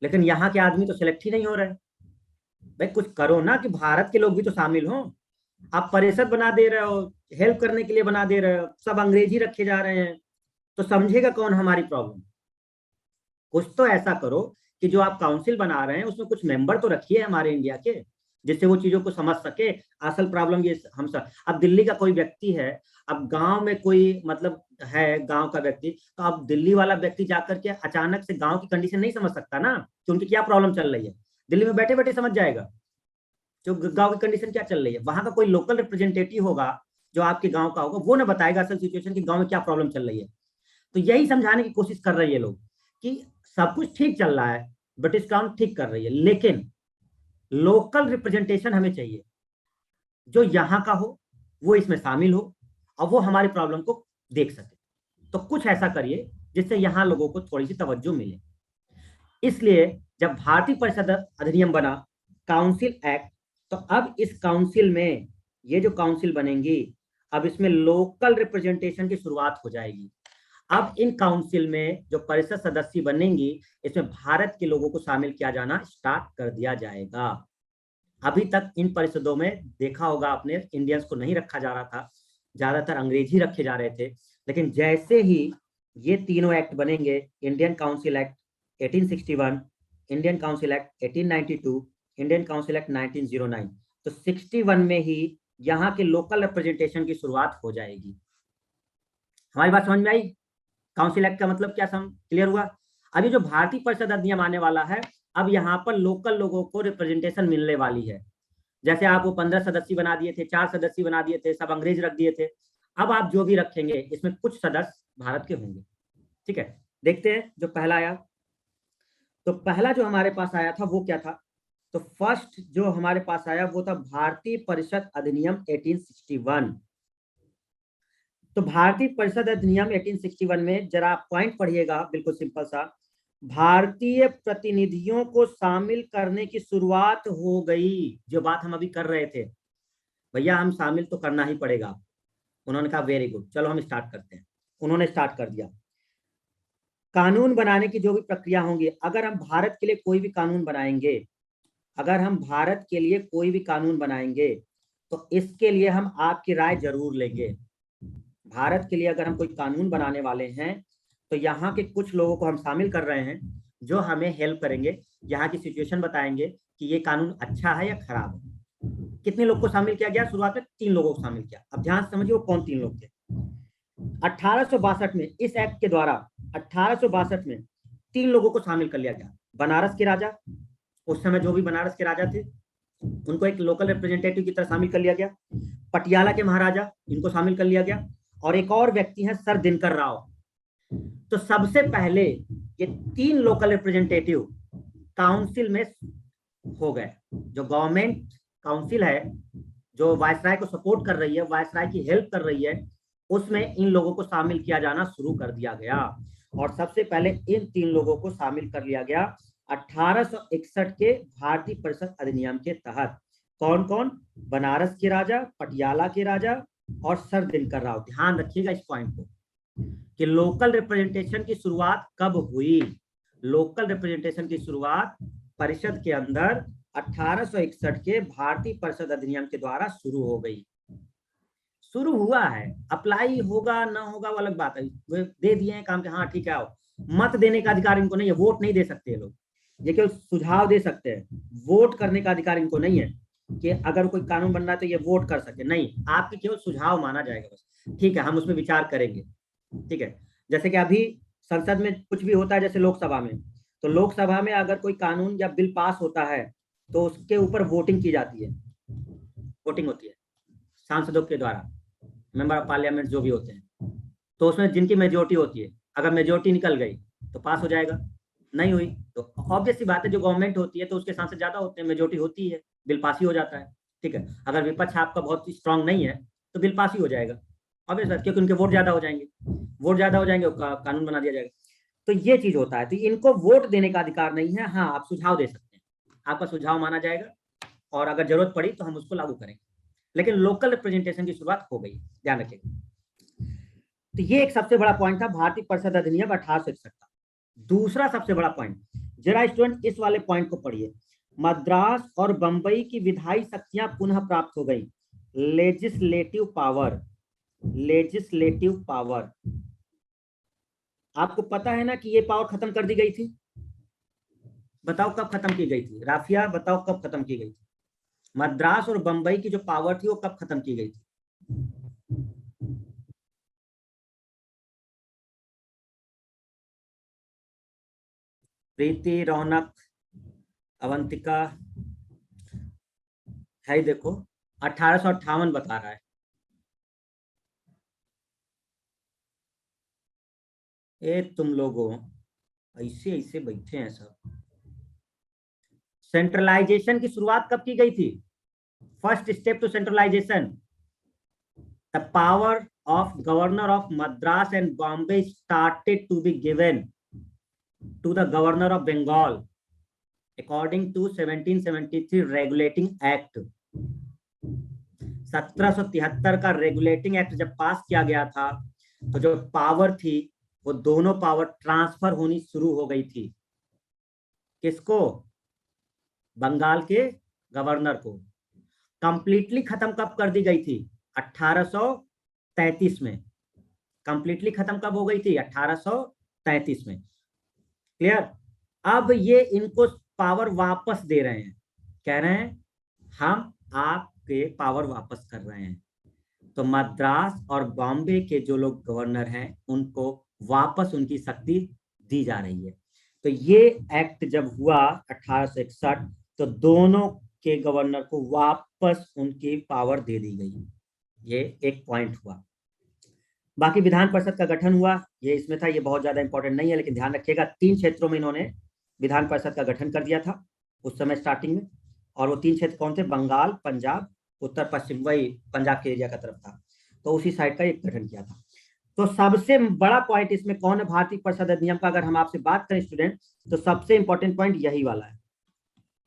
लेकिन यहाँ के आदमी तो सिलेक्ट ही नहीं हो रहे। भाई कुछ करो ना, कि भारत के लोग भी तो शामिल हो। आप परिषद बना दे रहे हो, हेल्प करने के लिए बना दे रहे हो, सब अंग्रेजी रखे जा रहे हैं, तो समझेगा कौन हमारी प्रॉब्लम। कुछ तो ऐसा करो कि जो आप काउंसिल बना रहे हैं उसमें कुछ मेंबर तो रखिए हमारे इंडिया के, जिससे वो चीजों को समझ सके। असल प्रॉब्लम ये हम सब, अब दिल्ली का कोई व्यक्ति है, अब गांव में कोई मतलब है गांव का व्यक्ति, तो अब दिल्ली वाला व्यक्ति जाकर के अचानक से गांव की कंडीशन नहीं समझ सकता ना, कि उनकी क्या प्रॉब्लम चल रही है। दिल्ली में बैठे बैठे समझ जाएगा जो गांव की कंडीशन क्या चल रही है। वहां का कोई लोकल रिप्रेजेंटेटिव होगा जो आपके गांव का होगा, वो ना बताएगा असल सिचुएशन कि गांव में क्या प्रॉब्लम चल रही है। तो यही समझाने की कोशिश कर रहे हैं ये लोग कि सब कुछ ठीक चल रहा है, ब्रिटिश क्राउन ठीक कर रही है, लेकिन लोकल रिप्रेजेंटेशन हमें चाहिए, जो यहाँ का हो, वो इसमें शामिल हो और वो हमारी प्रॉब्लम को देख सके। तो कुछ ऐसा करिए जिससे यहाँ लोगों को थोड़ी सी तवज्जो मिले। इसलिए जब भारतीय परिषद अधिनियम बना, काउंसिल एक्ट, तो अब इस काउंसिल में, ये जो काउंसिल बनेंगी, अब इसमें लोकल रिप्रेजेंटेशन की शुरुआत हो जाएगी। अब इन काउंसिल में जो परिषद सदस्य बनेंगी, इसमें भारत के लोगों को शामिल किया जाना स्टार्ट कर दिया जाएगा। अभी तक इन परिषदों में देखा होगा आपने, इंडियंस को नहीं रखा जा रहा था, ज्यादातर अंग्रेजी रखे जा रहे थे। लेकिन जैसे ही ये तीनों एक्ट बनेंगे, Indian council act 1861, Indian council act 1892, Indian council act 1909, तो 61 में ही यहाँ के लोकल रिप्रेजेंटेशन की शुरुआत हो जाएगी। हमारी बात समझ में आई? काउंसिल एक्ट का मतलब क्या क्लियर हुआ? अभी जो भारतीय परिषद अधिनियम आने वाला है, अब यहाँ पर लोकल लोगों को रिप्रेजेंटेशन मिलने वाली है। जैसे आप वो 15 सदस्य बना दिए थे, 4 सदस्य बना दिए थे, सब अंग्रेज रख दिए थे, अब आप जो भी रखेंगे इसमें कुछ सदस्य भारत के होंगे। ठीक है, देखते हैं जो पहला आया। तो पहला जो हमारे पास आया था वो क्या था, तो फर्स्ट जो हमारे पास आया वो था भारतीय परिषद अधिनियम 1861। तो भारतीय परिषद अधिनियम 1861 में जरा पॉइंट पढ़िएगा, बिल्कुल सिंपल सा, भारतीय प्रतिनिधियों को शामिल करने की शुरुआत हो गई। जो बात हम अभी कर रहे थे, भैया हम शामिल तो करना ही पड़ेगा। उन्होंने कहा वेरी गुड, चलो हम स्टार्ट करते हैं। उन्होंने स्टार्ट कर दिया। कानून बनाने की जो भी प्रक्रिया होंगी, अगर हम भारत के लिए कोई भी कानून बनाएंगे, अगर हम भारत के लिए कोई भी कानून बनाएंगे, तो इसके लिए हम आपकी राय जरूर लेंगे। भारत के लिए अगर हम कोई कानून बनाने वाले हैं, तो यहाँ के कुछ लोगों को हम शामिल कर रहे हैं जो हमें हेल्प करेंगे, यहाँ की सिचुएशन बताएंगे कि ये कानून अच्छा है या खराब है। कितने लोग को शामिल किया गया? शुरुआत में 3 लोगों को शामिल किया। अब ध्यान समझिए वो कौन 3 लोग थे। 1862 में इस एक्ट के द्वारा 1862 में 3 लोगों को शामिल कर लिया गया। बनारस के राजा, उस समय जो भी बनारस के राजा थे उनको एक लोकल रिप्रेजेंटेटिव की तरह शामिल कर लिया गया। पटियाला के महाराजा, इनको शामिल कर लिया गया। और एक और व्यक्ति है सर दिनकर राव। तो सबसे पहले ये 3 लोकल रिप्रेजेंटेटिव काउंसिल में हो गए। जो गवर्नमेंट काउंसिल है, जो वायसराय को सपोर्ट कर रही है, वायसराय की हेल्प कर रही है, उसमें इन लोगों को शामिल किया जाना शुरू कर दिया गया। और सबसे पहले इन 3 लोगों को शामिल कर लिया गया 1861 के भारतीय परिषद अधिनियम के तहत। कौन कौन? बनारस के राजा, पटियाला के राजा और सर दिनकर राव। ध्यान रखिएगा इस पॉइंट को कि लोकल रिप्रेजेंटेशन की शुरुआत कब हुई। लोकल रिप्रेजेंटेशन की शुरुआत परिषद के अंदर 1861 के भारतीय परिषद अधिनियम के द्वारा शुरू हो गई। शुरू हुआ है, अप्लाई होगा ना होगा वो अलग बात है। वे दे दिए हैं काम के, हाँ ठीक है आओ। मत देने का अधिकार इनको नहीं है, वोट नहीं दे सकते लोग, ये केवल सुझाव दे सकते हैं। वोट करने का अधिकार इनको नहीं है कि अगर कोई कानून बन रहा है तो ये वोट कर सके, नहीं, आपके केवल सुझाव माना जाएगा बस। ठीक है, हम उसमें विचार करेंगे। ठीक है, जैसे कि अभी संसद में कुछ भी होता है, जैसे लोकसभा में, तो लोकसभा में अगर कोई कानून या बिल पास होता है तो उसके ऊपर वोटिंग की जाती है, वोटिंग होती है सांसदों के द्वारा, मेंबर ऑफ पार्लियामेंट जो भी होते हैं। तो उसमें जिनकी मेजोरिटी होती है, अगर मेजोरिटी निकल गई तो पास हो जाएगा, नहीं हुई तो ऑब्वियस सी बात है, जो गवर्नमेंट होती है तो उसके सांसद ज्यादा होते हैं, मेजोरिटी होती है, बिल पास ही हो जाता है। ठीक है, अगर विपक्ष आपका बहुत स्ट्रांग नहीं है तो बिल पास ही हो जाएगा, ऑब्वियस बात, क्योंकि उनके वोट ज्यादा हो जाएंगे, वोट ज्यादा हो जाएंगे, कानून बना दिया जाएगा। तो ये चीज होता है, तो इनको वोट देने का अधिकार नहीं है। हाँ, आप सुझाव दे सकते हैं, आपका सुझाव माना जाएगा और अगर जरूरत पड़ी तो हम उसको लागू करेंगे। लेकिन लोकल रिप्रेजेंटेशन की शुरुआत हो गई, ध्यान रखिएगा। तो ये एक सबसे बड़ा पॉइंट था भारतीय परिषद अधिनियम 1861 का। दूसरा सबसे बड़ा पॉइंट, जरा स्टूडेंट इस वाले पॉइंट को पढ़िए। मद्रास और बंबई की विधायी शक्तियां पुनः प्राप्त हो गई। लेजिस्लेटिव पावर, लेजिस्लेटिव पावर, आपको पता है ना कि ये पावर खत्म कर दी गई थी। बताओ कब खत्म की गई थी, राफिया बताओ कब खत्म की गई थी? मद्रास और बंबई की जो पावर थी वो कब खत्म की गई थी? प्रीति, रौनक, अवंतिका, है देखो 1858 बता रहा है। ए तुम लोगों ऐसे ऐसे बैठे हैं सब। सेंट्रलाइजेशन की शुरुआत कब की गई थी? First step to centralisation, the power of governor of Madras and Bombay started to be given to the governor of Bengal according to 1773 regulating act। 1773 का रेगुलेटिंग एक्ट जब पास किया गया था तो जो पावर थी वो दोनों पावर ट्रांसफर होनी शुरू हो गई थी। किसको? बंगाल के गवर्नर को। कंप्लीटली खत्म कब कर दी गई थी? 1833 में। कंप्लीटली खत्म कब हो गई थी? 1833 में। क्लियर? अब ये इनको पावर वापस दे रहे हैं, कह रहे हैं हम आपके पावर वापस कर रहे हैं। तो मद्रास और बॉम्बे के जो लोग गवर्नर हैं उनको वापस उनकी शक्ति दी जा रही है। तो ये एक्ट जब हुआ 1861 तो दोनों के गवर्नर को वापस उनकी पावर दे दी गई। ये एक पॉइंट हुआ। बाकी विधान परिषद का गठन हुआ, ये इसमें था, ये बहुत ज्यादा इंपॉर्टेंट नहीं है, लेकिन ध्यान रखिएगा 3 क्षेत्रों में इन्होंने विधान परिषद का गठन कर दिया था उस समय स्टार्टिंग में। और वो 3 क्षेत्र कौन थे? बंगाल, पंजाब, उत्तर पश्चिम, वही पंजाब के एरिया का तरफ था, तो उसी साइड का एक गठन किया था। तो सबसे बड़ा पॉइंट इसमें कौन है? भारतीय परिषद अधिनियम का अगर हम आपसे बात करें स्टूडेंट, तो सबसे इंपॉर्टेंट पॉइंट यही वाला है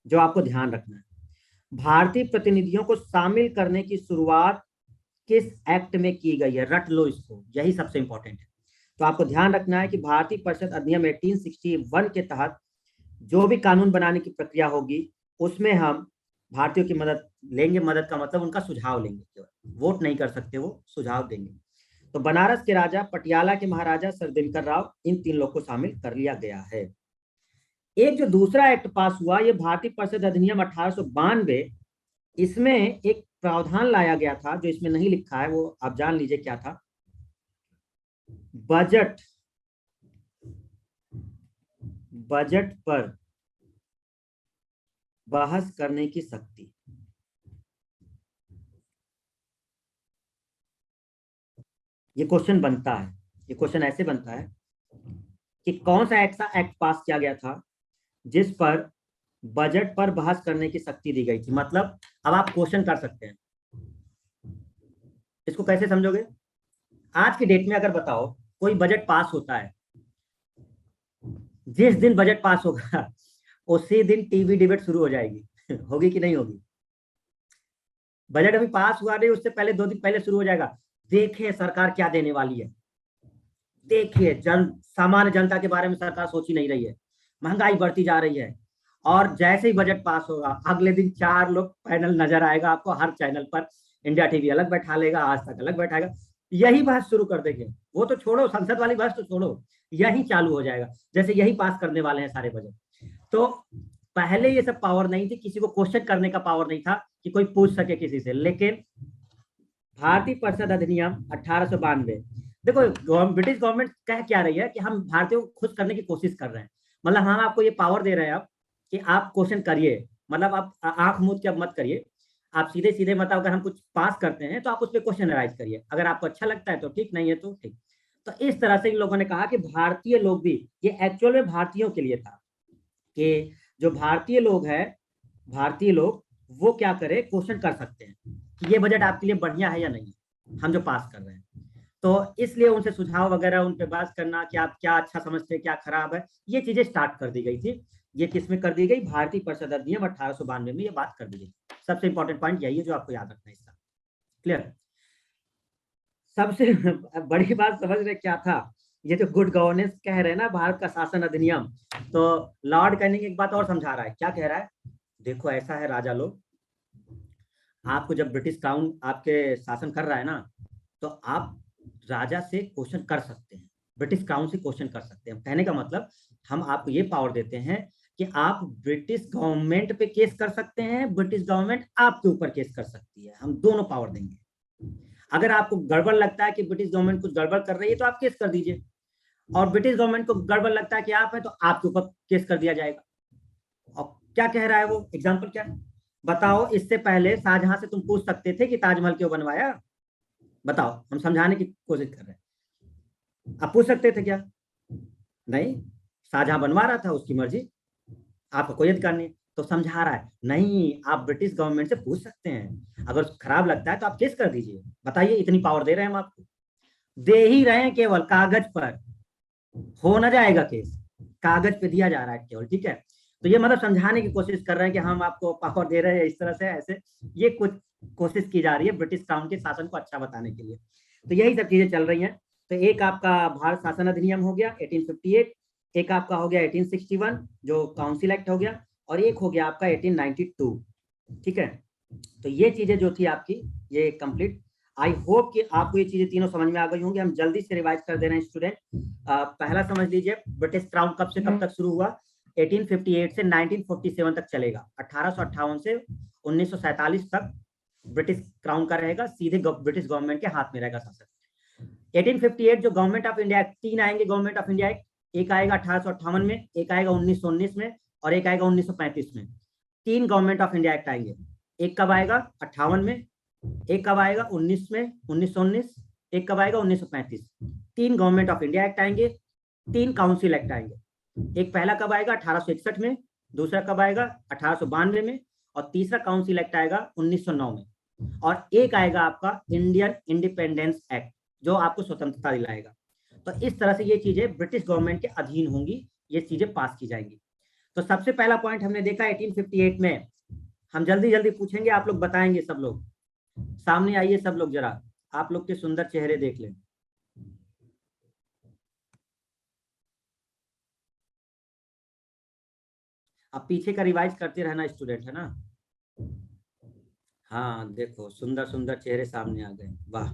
जो आपको ध्यान रखना है। भारतीय प्रतिनिधियों को शामिल करने की शुरुआत किस एक्ट में की गई है? रट लो इसको, यही सबसे इंपॉर्टेंट है। तो आपको ध्यान रखना है कि भारतीय परिषद अधिनियम 1861 के तहत जो भी कानून बनाने की प्रक्रिया होगी उसमें हम भारतीयों की मदद लेंगे। मदद का मतलब उनका सुझाव लेंगे, केवल वोट नहीं कर सकते, वो सुझाव देंगे। तो बनारस के राजा, पटियाला के महाराजा सर दिनकर राव, इन 3 लोग को शामिल कर लिया गया है। एक जो दूसरा एक्ट पास हुआ, ये भारतीय परिषद अधिनियम 1892, इसमें एक प्रावधान लाया गया था जो इसमें नहीं लिखा है, वो आप जान लीजिए क्या था। बजट, बजट पर बहस करने की शक्ति। ये क्वेश्चन बनता है, ये क्वेश्चन ऐसे बनता है कि कौन सा ऐसा एक्ट पास किया गया था जिस पर बजट पर बहस करने की शक्ति दी गई थी। मतलब अब आप क्वेश्चन कर सकते हैं। इसको कैसे समझोगे? आज की डेट में अगर बताओ कोई बजट पास होता है, जिस दिन बजट पास होगा उसी दिन टीवी डिबेट शुरू हो जाएगी होगी कि नहीं होगी? बजट अभी पास हुआ नहीं, उससे पहले 2 दिन पहले शुरू हो जाएगा। देखिए सरकार क्या देने वाली है, देखिए सामान्य जनता के बारे में सरकार सोच ही नहीं रही है, महंगाई बढ़ती जा रही है। और जैसे ही बजट पास होगा अगले दिन 4 लोग पैनल नजर आएगा आपको हर चैनल पर। इंडिया टीवी अलग बैठा लेगा, आज तक अलग बैठाएगा, यही बहस शुरू कर देंगे। वो तो छोड़ो, संसद वाली बहस तो छोड़ो, यही चालू हो जाएगा जैसे यही पास करने वाले हैं सारे बजट। तो पहले ये सब पावर नहीं थी, किसी को क्वेश्चन करने का पावर नहीं था कि कोई पूछ सके किसी से। लेकिन भारतीय परिषद अधिनियम 1892, देखो ब्रिटिश गवर्नमेंट कह क्या रही है कि हम भारतीयों को खुश करने की कोशिश कर रहे हैं। मतलब हम आपको ये पावर दे रहे हैं अब कि आप क्वेश्चन करिए, मतलब आप आंख मूंद के अब मत करिए, आप सीधे सीधे मतलब अगर हम कुछ पास करते हैं तो आप उस पर क्वेश्चन राइज करिए, अगर आपको अच्छा लगता है तो ठीक, नहीं है तो ठीक। तो इस तरह से इन लोगों ने कहा कि भारतीय लोग भी, ये एक्चुअल में भारतीयों के लिए था कि जो भारतीय लोग हैं, भारतीय लोग वो क्या करे, क्वेश्चन कर सकते हैं कि ये बजट आपके लिए बढ़िया है या नहीं, हम जो पास कर रहे हैं। तो इसलिए उनसे सुझाव वगैरह उन पे बात करना कि आप क्या अच्छा समझते हैं, क्या खराब है, ये चीजें स्टार्ट कर दी गई थी। ये किसमें कर दी गई? भारतीय परिषद अधिनियम 1892 में ये बात कर दी गई। सबसे इंपॉर्टेंट पॉइंट यही है जो आपको याद रखना है इसका। क्लियर? सबसे बड़ी बात समझ रहे क्या था? ये जो गुड गवर्नेंस कह रहे हैं ना, भारत का शासन अधिनियम, तो लॉर्ड कैनिंग एक बात और समझा रहा है। क्या कह रहा है? देखो ऐसा है राजा लोग, आपको जब ब्रिटिश क्राउन आपके शासन कर रहा है ना, तो आप राजा से क्वेश्चन कर सकते हैं, ब्रिटिश क्राउन से क्वेश्चन कर सकते हैं। कहने का मतलब हम आपको ये पावर देते हैं कि आप ब्रिटिश गवर्नमेंट पे केस कर सकते हैं, ब्रिटिश गवर्नमेंट आपके ऊपर केस कर सकती है, हम दोनों पावर देंगे। अगर आपको गड़बड़ लगता है कि ब्रिटिश गवर्नमेंट कुछ गड़बड़ कर रही है तो आप केस कर दीजिए, और ब्रिटिश गवर्नमेंट को गड़बड़ लगता है कि आप है तो आपके ऊपर केस कर दिया जाएगा। और क्या कह रहा है वो, एग्जाम्पल क्या है बताओ? इससे पहले शाहजहां से तुम पूछ सकते थे कि ताजमहल क्यों बनवाया? बताओ, हम समझाने की कोशिश कर रहे हैं, आप पूछ सकते थे क्या? नहीं, शाहजहां बनवा रहा था, उसकी मर्जी, आपका कोई अधिकार नहीं। तो समझा रहा है नहीं, आप ब्रिटिश गवर्नमेंट से पूछ सकते हैं, अगर खराब लगता है तो आप केस कर दीजिए। बताइए, इतनी पावर दे रहे हैं हम आपको, दे ही रहे हैं, केवल कागज पर, हो ना जाएगा केस, कागज पे दिया जा रहा है केवल, ठीक है? तो ये मतलब समझाने की कोशिश कर रहे हैं कि हम आपको पावर दे रहे हैं इस तरह से, ऐसे ये कुछ कोशिश की जा रही है ब्रिटिश क्राउन के शासन को अच्छा बताने के लिए। तो यही सब चीजें चल रही हैं। तो एक आपका भारत शासन अधिनियम हो गया 1858, एक आपका हो गया 1861 जो काउंसिल एक्ट हो गया, और एक हो गया आपका 1892। ठीक है, तो ये चीजें जो थी आपकी, ये कंप्लीट। आई होप कि आपको ये चीजें तीनों समझ में आ गई होंगी। हम जल्दी से रिवाइज कर दे रहे हैं स्टूडेंट। पहला समझ लीजिए, ब्रिटिश क्राउन कब से कब तक शुरू हुआ? 1858 से 1947 तक चलेगा। 1858 से 1947 तक ब्रिटिश क्राउन का रहेगा, सीधे ब्रिटिश गवर्नमेंट के हाथ में रहेगा शासन। 1858 जो गवर्नमेंट ऑफ इंडिया एक्ट, 3 आएंगे गवर्नमेंट ऑफ इंडिया एक्ट, एक आएगा 1858 में, एक आएगा 1919 में, और एक आएगा 1935 में। 3 गवर्नमेंट ऑफ इंडिया एक्ट आएंगे। एक कब आएगा? 58 में, एक कब आएगा? 19 में, 1919, एक कब आएगा? 1935। 3 गवर्नमेंट ऑफ इंडिया एक्ट आएंगे, 3 काउंसिल एक्ट आएंगे। एक पहला कब आएगा? 1861 में, दूसरा कब आएगा? 1892 में, और तीसरा काउंसिल एक्ट आएगा 1909 में, और एक आएगा आपका इंडियन इंडिपेंडेंस एक्ट जो आपको स्वतंत्रता दिलाएगा। तो इस तरह से ये चीजें ब्रिटिश गवर्नमेंट के अधीन होंगी, ये चीजें पास की जाएंगी। तो सबसे पहला पॉइंट हमने देखा 1858 में। हम जल्दी जल्दी पूछेंगे, आप लोग बताएंगे। सब लोग सामने आइए, सब लोग जरा, आप लोग के सुंदर चेहरे देख लें। अब पीछे का रिवाइज करते रहना स्टूडेंट, है ना? हाँ देखो, सुंदर सुंदर चेहरे सामने आ गए, वाह,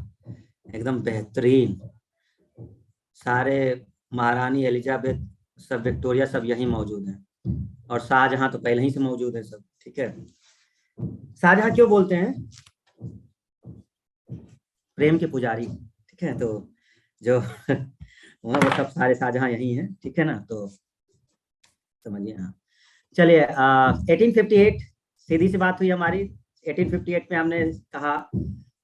एकदम बेहतरीन। सारे महारानी एलिजाबेथ, सब विक्टोरिया, सब यहीं मौजूद हैं, और शाहजहां तो पहले ही से मौजूद है सब। ठीक है, शाहजहां क्यों बोलते हैं? प्रेम के पुजारी। ठीक है, तो जो वहाँ वो सब सारे शाहजहां यही हैं। ठीक है ना, तो समझिए। हाँ, चलिए 1858 सीधी सी बात हुई हमारी। 1858 में हमने कहा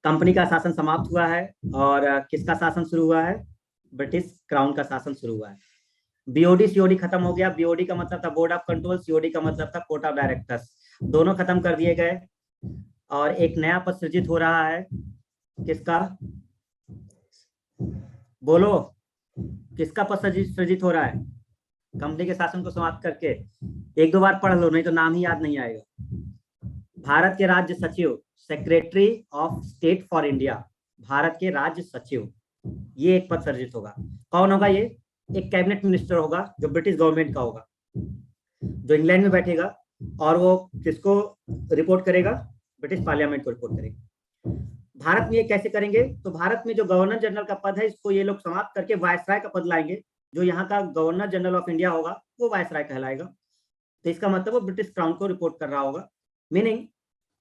कंपनी का शासन समाप्त हुआ है, और किसका शासन शुरू हुआ है? ब्रिटिश क्राउन का शासन शुरू हुआ है। बीओडी सीओडी खत्म हो गया। बीओडी का मतलब था बोर्ड ऑफ कंट्रोल, सीओडी का मतलब था कोर्ट ऑफ डायरेक्टर्स। दोनों खत्म कर दिए गए और एक नया पद सृजित हो रहा है। किसका? बोलो, किसका पद सृजित हो रहा है? कंपनी के शासन को समाप्त करके। एक दो बार पढ़ लो, नहीं तो नाम ही याद नहीं आएगा। भारत के राज्य सचिव, secretary of state for India, Bharat के राज्य सचिव, ये एक पद सृजित होगा। कौन होगा ये? एक कैबिनेट मिनिस्टर होगा जो ब्रिटिश गवर्नमेंट का होगा, जो इंग्लैंड में बैठेगा और वो किसको रिपोर्ट करेगा? ब्रिटिश पार्लियामेंट को रिपोर्ट करेगा। भारत में ये कैसे करेंगे? तो भारत में जो गवर्नर जनरल का पद है, इसको ये लोग समाप्त करके वायसराय का पद लाएंगे। जो यहाँ का गवर्नर जनरल ऑफ इंडिया होगा वो वायसराय कहलाएगा। तो इसका मतलब वो ब्रिटिश क्राउन को रिपोर्ट कर रहा होगा। मीनिंग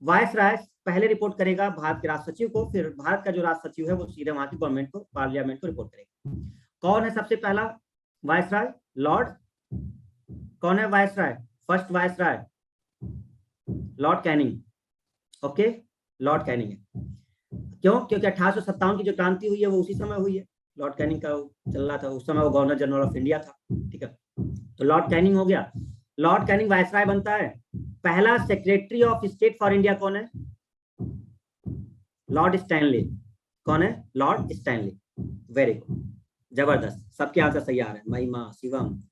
वायसराय पहले रिपोर्ट करेगा भारत के राष्ट्र सचिव को, फिर भारत का जो राष्ट्र सचिव है वो सीधे वहां की गवर्नमेंट को, पार्लियामेंट को रिपोर्ट करेगा। कौन है सबसे पहला वायसराय? लॉर्ड। कौन है viceroy? First viceroy Lord Canning. Okay, Lord Canning है। क्यों? क्योंकि 1857 की जो क्रांति हुई है वो उसी समय हुई है। लॉर्ड कैनिंग का चल रहा था उस समय, वो गवर्नर जनरल ऑफ इंडिया था। ठीक है, तो लॉर्ड कैनिंग हो गया। लॉर्ड कैनिंग वायसराय बनता है। पहला secretary of state for India कौन है? Lord Stanley. कौन है? Lord Stanley. वेरी गुड, जबरदस्त, सबके आंसर सही आ रहे हैं। महिमा, शिवम,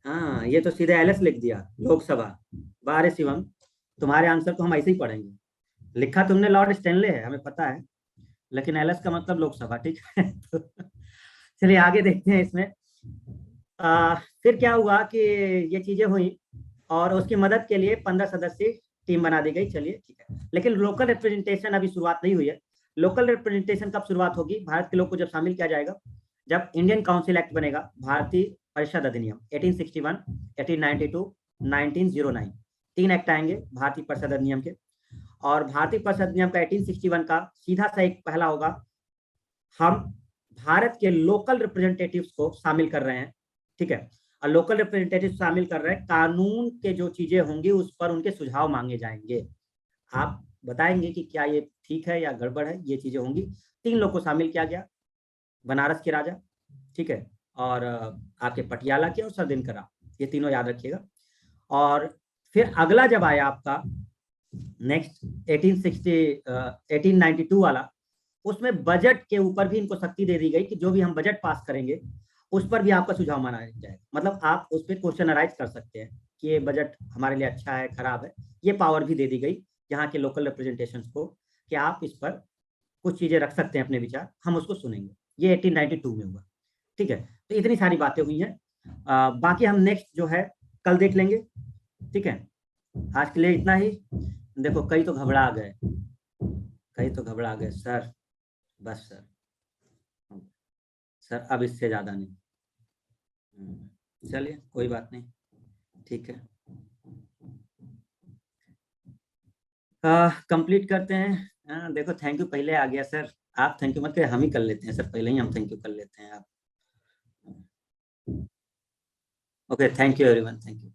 हाँ ये तो सीधे एलएस लिख दिया, लोकसभा। बारे शिवम, तुम्हारे आंसर को हम ऐसे ही पढ़ेंगे। लिखा तुमने लॉर्ड स्टैनले है, हमें पता है, लेकिन एलएस का मतलब लोकसभा। ठीक है, तो चलिए आगे देखते हैं इसमें। फिर क्या हुआ कि ये चीजें हुई और उसकी मदद के लिए 15 सदस्यीय टीम बना दी गई। चलिए ठीक है, लेकिन लोकल रिप्रेजेंटेशन अभी शुरुआत नहीं हुई है। लोकल रिप्रेजेंटेशन कब शुरुआत होगी? भारत के लोग को जब शामिल किया जाएगा, जब इंडियन काउंसिल एक्ट बनेगा, भारतीय परिषद अधिनियम 1861, 1892, 1909, 3 एक्ट आएंगे भारतीय परिषद अधिनियम के। और भारतीय परिषद अधिनियम का 1861 का सीधा सा एक पहला होगा, हम भारत के लोकल रिप्रेजेंटेटिव्स को शामिल कर रहे हैं। ठीक है, और लोकल रिप्रेजेंटेटिव शामिल कर रहे हैं, कानून के जो चीजें होंगी उस पर उनके सुझाव मांगे जाएंगे। आप बताएंगे कि क्या ये ठीक है या गड़बड़ है, ये चीजें होंगी। 3 लोग को शामिल किया गया, बनारस के राजा, ठीक है, और आपके पटियाला के और सरदिनकरा, ये तीनों याद रखिएगा। और फिर अगला जब आया आपका नेक्स्ट 1892 वाला, उसमें बजट के ऊपर भी इनको शक्ति दे दी गई कि जो भी हम बजट पास करेंगे उस पर भी आपका सुझाव माना जाए। मतलब आप उस पर क्वेश्चन अराइज कर सकते हैं कि ये बजट हमारे लिए अच्छा है, खराब है। ये पावर भी दे दी गई यहाँ के लोकल रिप्रेजेंटेशंस को कि आप इस पर कुछ चीजें रख सकते हैं अपने विचार, हम उसको सुनेंगे। ये 1892 में हुआ। ठीक है, तो इतनी सारी बातें हुई हैं। बाकी हम नेक्स्ट जो है कल देख लेंगे। ठीक है, आज के लिए इतना ही। देखो कई तो घबरा गए, सर बस सर अब इससे ज्यादा नहीं। चलिए कोई बात नहीं, ठीक है, कंप्लीट करते हैं। देखो थैंक यू पहले आ गया सर, आप थैंक यू मत करिए, हम ही कर लेते हैं सर, पहले ही हम थैंक यू कर लेते हैं। आप okay, thank you everyone, thank you.